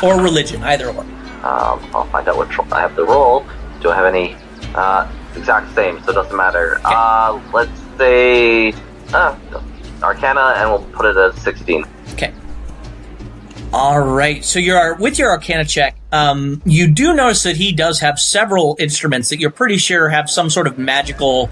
Or religion, either or. I'll find out which one I have to roll. Do I have any exact same, so it doesn't matter. Okay. Let's say Arcana, and we'll put it at 16. Okay. All right, so with your Arcana check, you do notice that he does have several instruments that you're pretty sure have some sort of magical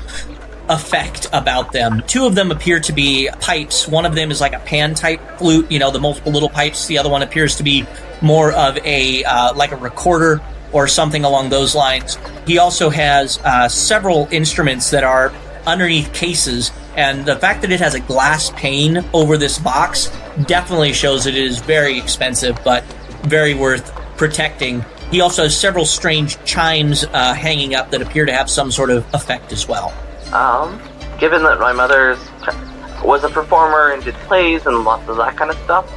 effect about them. Two of them appear to be pipes. One of them is like a pan-type flute, the multiple little pipes. The other one appears to be more of a like a recorder or something along those lines. He also has several instruments that are underneath cases, and the fact that it has a glass pane over this box definitely shows that it is very expensive, but very worth protecting. He also has several strange chimes hanging up that appear to have some sort of effect as well. Given that my mother was a performer and did plays and lots of that kind of stuff,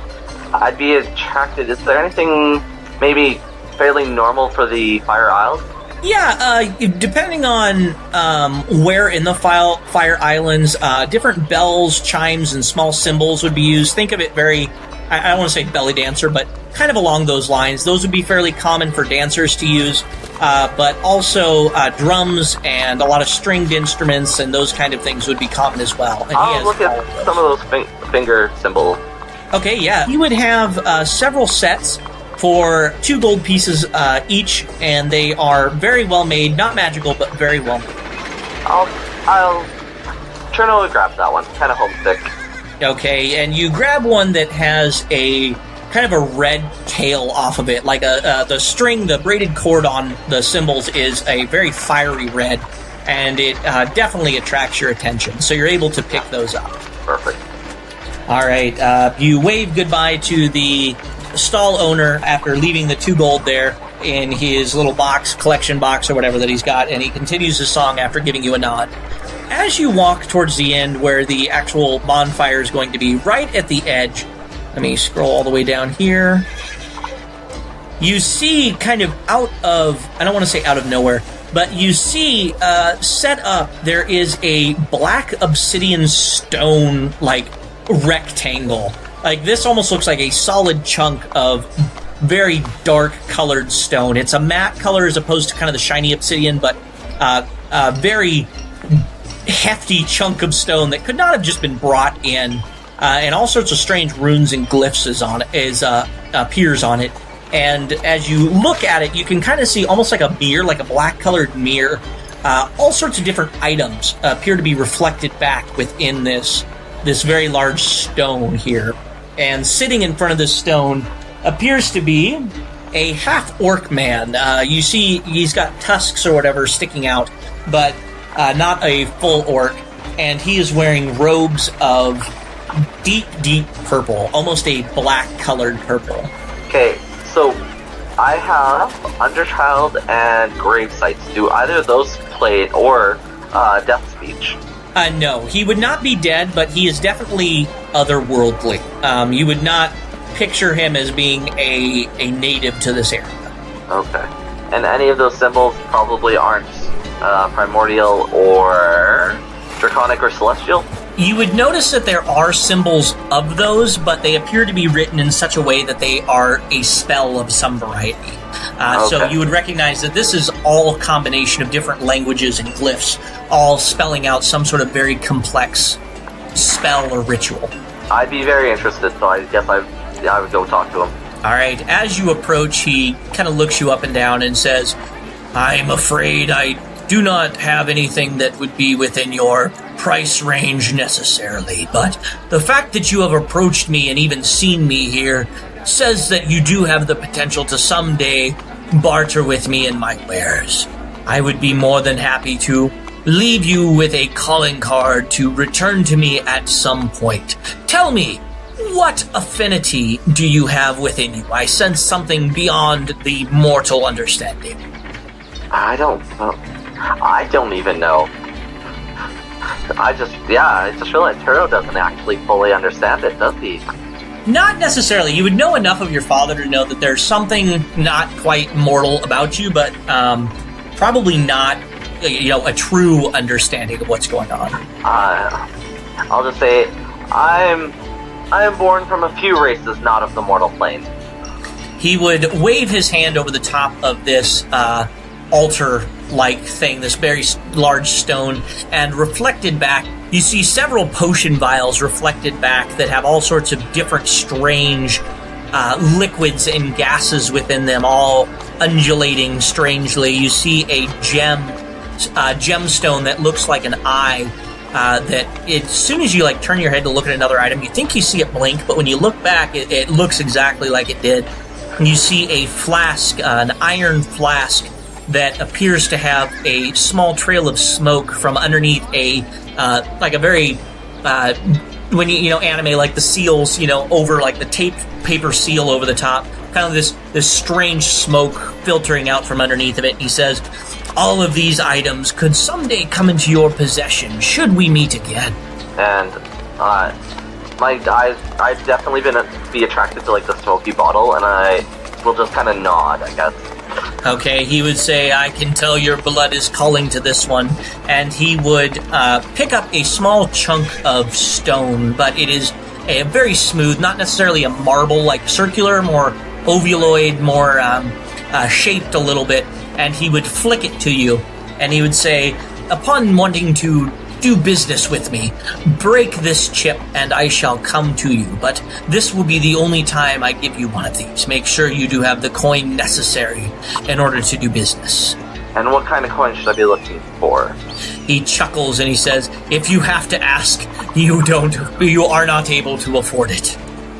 I'd be attracted. Is there anything maybe fairly normal for the Fire Isles? Yeah, depending on where in the Fire Islands, different bells, chimes, and small cymbals would be used. Think of it very, I don't want to say belly dancer, but kind of along those lines. Those would be fairly common for dancers to use, but also drums and a lot of stringed instruments and those kind of things would be common as well. And I'll look at some of those finger symbols. Okay, yeah. You would have several sets for 2 gold pieces each, and they are very well made. Not magical, but very well made. I'll Cherno would grab that one. Kind of homesick. Okay, and you grab one that has a kind of a red tail off of it, like the string, the braided cord on the cymbals is a very fiery red, and it definitely attracts your attention. So you're able to pick those up. Perfect. All right, you wave goodbye to the stall owner after leaving the 2 gold there in his little collection box or whatever that he's got, and he continues his song after giving you a nod. As you walk towards the end where the actual bonfire is going to be, right at the edge, let me scroll all the way down here, you see kind of out of, I don't want to say out of nowhere, but you see set up, there is a black obsidian stone, rectangle. This almost looks like a solid chunk of very dark colored stone. It's a matte color as opposed to kind of the shiny obsidian, but a very hefty chunk of stone that could not have just been brought in, and all sorts of strange runes and glyphs appears on it. And as you look at it, you can kind of see almost like a mirror, like a black colored mirror. All sorts of different items appear to be reflected back within this very large stone here. And sitting in front of this stone appears to be a half-orc man. You see he's got tusks or whatever sticking out, but not a full orc. And he is wearing robes of deep, deep purple, almost a black-colored purple. Okay, so I have Underchild and Gravesights. Do either of those play or Death Speech? No, he would not be dead, but he is definitely otherworldly. You would not picture him as being a native to this area. Okay. And any of those symbols probably aren't primordial or draconic or celestial? You would notice that there are symbols of those, but they appear to be written in such a way that they are a spell of some variety. So you would recognize that this is all a combination of different languages and glyphs, all spelling out some sort of very complex spell or ritual. I'd be very interested, so I guess I would go talk to him. All right, as you approach, he kind of looks you up and down and says, I'm afraid I do not have anything that would be within your price range necessarily, but the fact that you have approached me and even seen me here says that you do have the potential to someday barter with me in my wares. I would be more than happy to leave you with a calling card to return to me at some point. Tell me, what affinity do you have within you? I sense something beyond the mortal understanding. I don't even know. I just realized Cherno doesn't actually fully understand it, does he? Not necessarily. You would know enough of your father to know that there's something not quite mortal about you, but probably not, a true understanding of what's going on. I'll just say, I am born from a few races, not of the mortal plane. He would wave his hand over the top of this altar-like thing, this very large stone, and reflected back, you see several potion vials reflected back that have all sorts of different strange liquids and gases within them, all undulating strangely. You see a gemstone that looks like an eye, that as soon as you turn your head to look at another item, you think you see it blink, but when you look back, it looks exactly like it did. And you see a flask, an iron flask, that appears to have a small trail of smoke from underneath a very when you anime like the seals, over like the paper seal over the top, kind of this strange smoke filtering out from underneath of it. He says, all of these items could someday come into your possession should we meet again. And I've definitely be attracted to the smoky bottle, and I will just kind of nod, I guess. Okay, he would say, I can tell your blood is calling to this one, and he would pick up a small chunk of stone, but it is a very smooth, not necessarily a marble, circular, more ovuloid, more shaped a little bit, and he would flick it to you, and he would say, upon wanting to do business with me, break this chip and I shall come to you, but this will be the only time I give you one of these. Make sure you do have the coin necessary in order to do business. And what kind of coin should I be looking for? He chuckles and he says, if you have to ask, you are not able to afford it.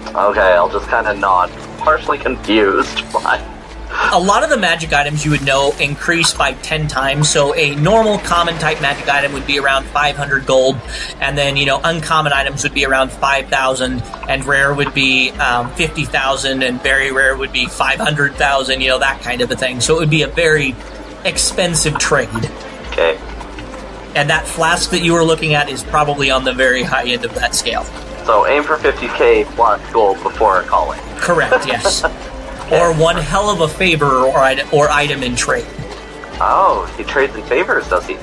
Okay, I'll just kind of nod, partially confused, but... A lot of the magic items you would know increase by 10 times, so a normal common type magic item would be around 500 gold, and then, uncommon items would be around 5,000, and rare would be 50,000, and very rare would be 500,000, that kind of a thing. So it would be a very expensive trade. Okay. And that flask that you were looking at is probably on the very high end of that scale. So aim for 50k plus gold before calling. Correct, yes. Okay. Or one hell of a favor or item in trade. Oh, he trades in favors, does he?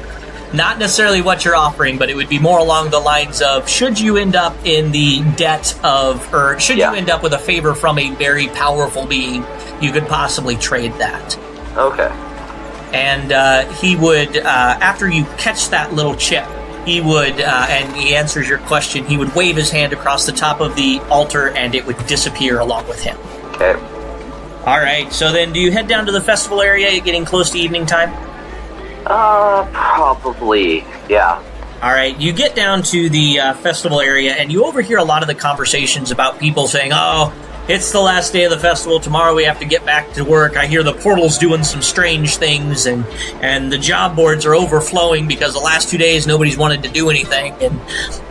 Not necessarily what you're offering, but it would be more along the lines of, should you end up in the debt of, or should you end up with a favor from a very powerful being, you could possibly trade that. Okay. And he would, after you catch that little chip, he would, and he answers your question, he would wave his hand across the top of the altar and it would disappear along with him. Okay. All right, so then do you head down to the festival area, getting close to evening time? Probably, yeah. All right, you get down to the festival area, and you overhear a lot of the conversations about people saying, oh, it's the last day of the festival. Tomorrow we have to get back to work. I hear the portal's doing some strange things, and the job boards are overflowing because the last 2 days nobody's wanted to do anything, and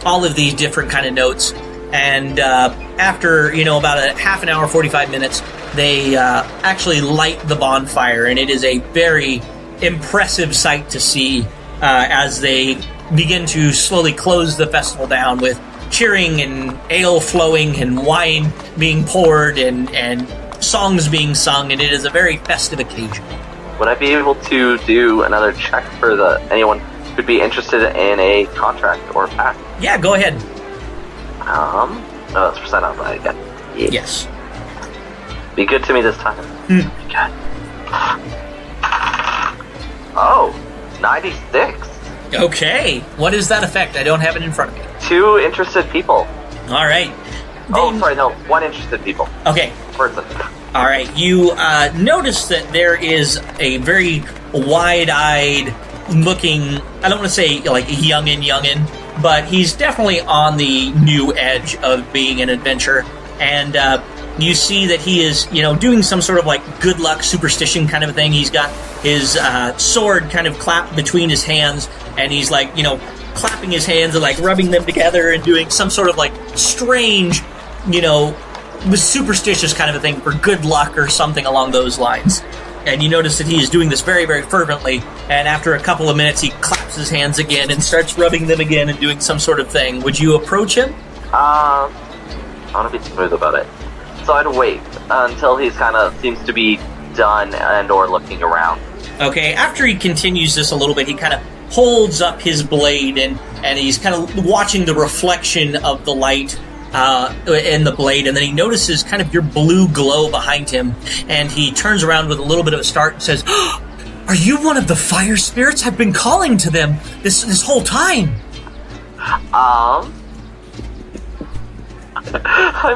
all of these different kind of notes. And after, about a half an hour, 45 minutes, they actually light the bonfire, and it is a very impressive sight to see as they begin to slowly close the festival down with cheering and ale flowing and wine being poured and songs being sung, and it is a very festive occasion. Would I be able to do another check for anyone who'd be interested in a contract or pack? Yeah, go ahead. It's percent off again. Yeah. Yes. Be good to me this time. God. Oh, 96. Okay. What is that effect? I don't have it in front of me. 2 interested people. All right. No. 1 interested people. Okay. Person. All right. You notice that there is a very wide-eyed looking, I don't want to say like youngin', but he's definitely on the new edge of being an adventurer. And you see that he is, doing some sort of like good luck superstition kind of a thing. He's got his sword kind of clapped between his hands, and he's like, clapping his hands and like rubbing them together and doing some sort of like strange, superstitious kind of a thing for good luck or something along those lines. And you notice that he is doing this very, very fervently, and after a couple of minutes he claps his hands again and starts rubbing them again and doing some sort of thing. Would you approach him? I want to be smooth about it. So I'd wait until he's kind of seems to be done and or looking around. Okay, after he continues this a little bit, he kind of holds up his blade and he's kind of watching the reflection of the light in the blade, and then he notices kind of your blue glow behind him, and he turns around with a little bit of a start and says, oh, are you one of the fire spirits? I've been calling to them this whole time. I'm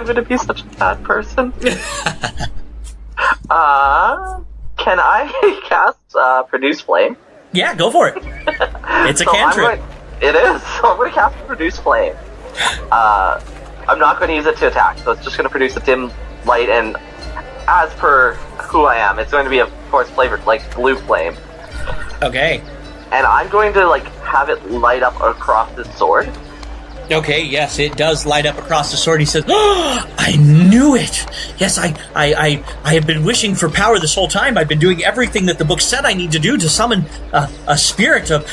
gonna be such a bad person. Can I cast Produce Flame? Yeah, go for it. It's a cantrip. It is. So I'm going to cast Produce Flame. I'm not going to use it to attack, so it's just going to produce a dim light, and as per who I am, it's going to be, of course, flavored like blue flame. Okay. And I'm going to have it light up across his sword. Okay, yes, it does light up across the sword. He says, oh, I knew it! Yes, I have been wishing for power this whole time. I've been doing everything that the book said I need to do to summon a spirit of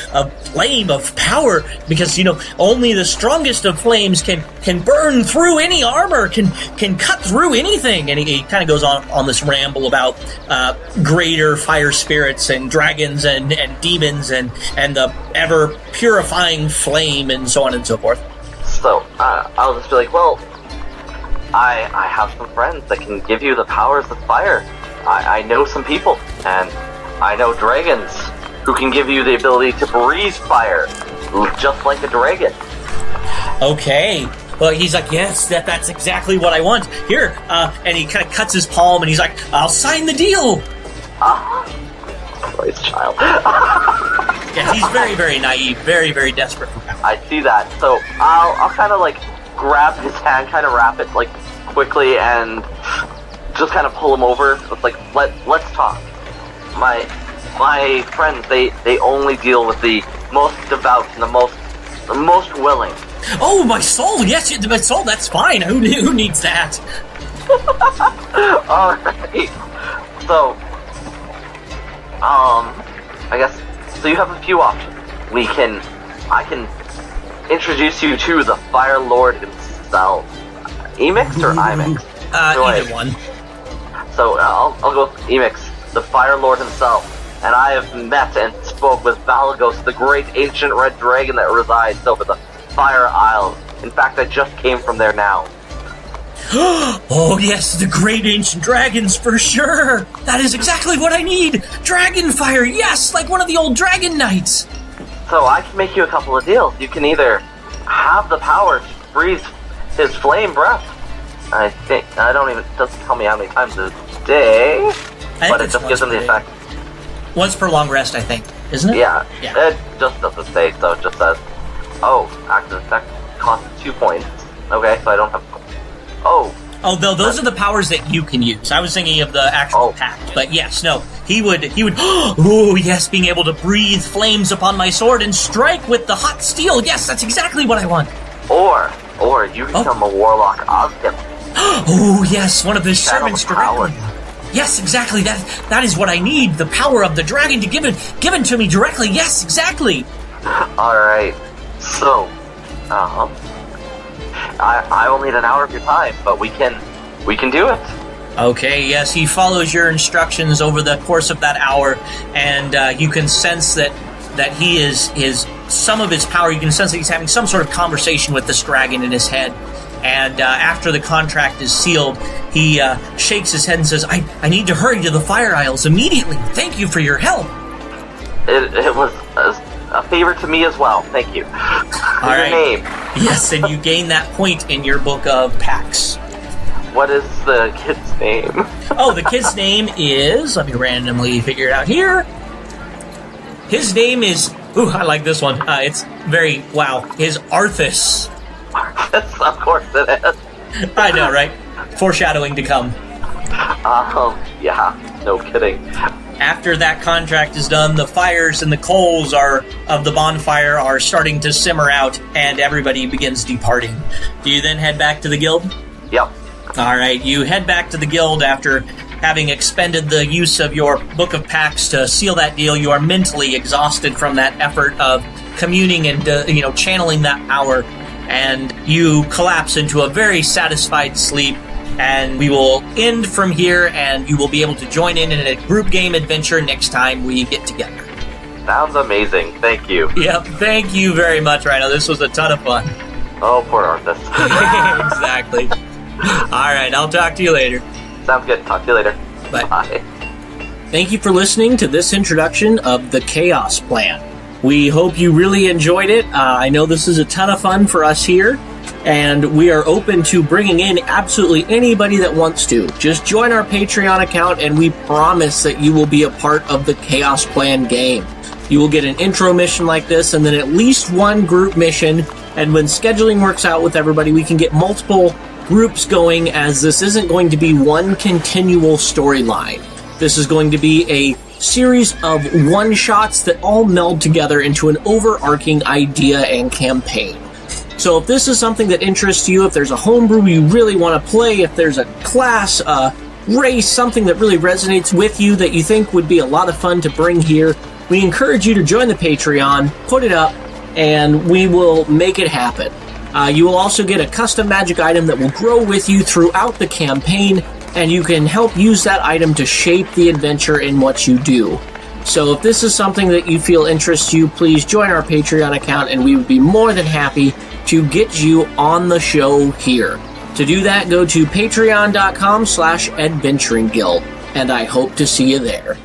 flame, of power, because, only the strongest of flames can burn through any armor, can cut through anything. And he kind of goes on this ramble about greater fire spirits and dragons and demons and the ever-purifying flame and so on and so forth. So, I'll just be like, well, I have some friends that can give you the powers of fire. I know some people, and I know dragons who can give you the ability to breathe fire, just like a dragon. Okay. Well, he's like, yes, that's exactly what I want. Here, and he kind of cuts his palm, and he's like, I'll sign the deal. Christ, child. Yeah, he's very, very naive, very, very desperate for power. I see that. So I'll kind of grab his hand, kind of wrap it quickly, and just kind of pull him over. It's like, let's talk. My friends, they only deal with the most devout and the most willing. Oh, my soul! Yes, my soul. That's fine. Who needs that? All right. So, I guess. So you have a few options. I can introduce you to the Fire Lord himself. Emix or Imix? Either one. So I'll go with Emix, the Fire Lord himself. And I have met and spoke with Valagos, the great ancient red dragon that resides over the Fire Isles. In fact, I just came from there now. Oh yes, the great ancient dragons, for sure! That is exactly what I need! Dragon fire, yes! Like one of the old dragon knights! So I can make you a couple of deals. You can either have the power to breathe his flame breath. I think, it doesn't tell me how many times a day, but it just gives him the effect. Once per long rest, I think, isn't it? Yeah. It just doesn't say, so it just says. Oh, active effect costs 2 points. Okay, so I don't have... Oh, those are the powers that you can use. I was thinking of the actual pact. But yes, no. He would, oh yes, being able to breathe flames upon my sword and strike with the hot steel. Yes, that's exactly what I want. Or you become a warlock of him. Oh yes, one of his servants power. directly. Yes, exactly. That is what I need. The power of the dragon to given to me directly. Yes, exactly. Alright. So, I will need an hour of your time, but we can do it. Okay, yes, he follows your instructions over the course of that hour, and you can sense that he is some of his power. You can sense that he's having some sort of conversation with this dragon in his head. And after the contract is sealed, he shakes his head and says, I need to hurry to the fire isles immediately. Thank you for your help. It was a favor to me as well. Thank you. All right. Your name? Yes, and you gain that point in your book of pacts. What is the kid's name? Oh, the kid's name is... Let me randomly figure it out here. His name is... Ooh, I like this one. It's very... Wow. Is Arthas. Arthas, of course it is. I know, right? Foreshadowing to come. Yeah. No kidding. After that contract is done, the fires and the coals of the bonfire are starting to simmer out, and everybody begins departing. Do you then head back to the guild? Yep. All right, you head back to the guild after having expended the use of your Book of Pacts to seal that deal. You are mentally exhausted from that effort of communing and channeling that power, and you collapse into a very satisfied sleep. And we will end from here, and you will be able to join in a group game adventure next time we get together. Sounds amazing. Thank you. Yep, thank you very much, Rhino. This was a ton of fun. Oh, poor Arthas. Exactly. All right, I'll talk to you later. Sounds good. Talk to you later. Bye. Thank you for listening to this introduction of the Chaos Plan. We hope you really enjoyed it. I know this is a ton of fun for us here. And we are open to bringing in absolutely anybody that wants to. Just join our Patreon account, and we promise that you will be a part of the Chaos Plan game. You will get an intro mission like this, and then at least one group mission. And when scheduling works out with everybody, we can get multiple groups going, as this isn't going to be one continual storyline. This is going to be a series of one-shots that all meld together into an overarching idea and campaign. So if this is something that interests you, if there's a homebrew you really want to play, if there's a class, race, something that really resonates with you that you think would be a lot of fun to bring here, we encourage you to join the Patreon, put it up, and we will make it happen. You will also get a custom magic item that will grow with you throughout the campaign, and you can help use that item to shape the adventure in what you do. So if this is something that you feel interests you, please join our Patreon account, and we would be more than happy to get you on the show here. To do that, go to patreon.com/adventuringguild, and I hope to see you there.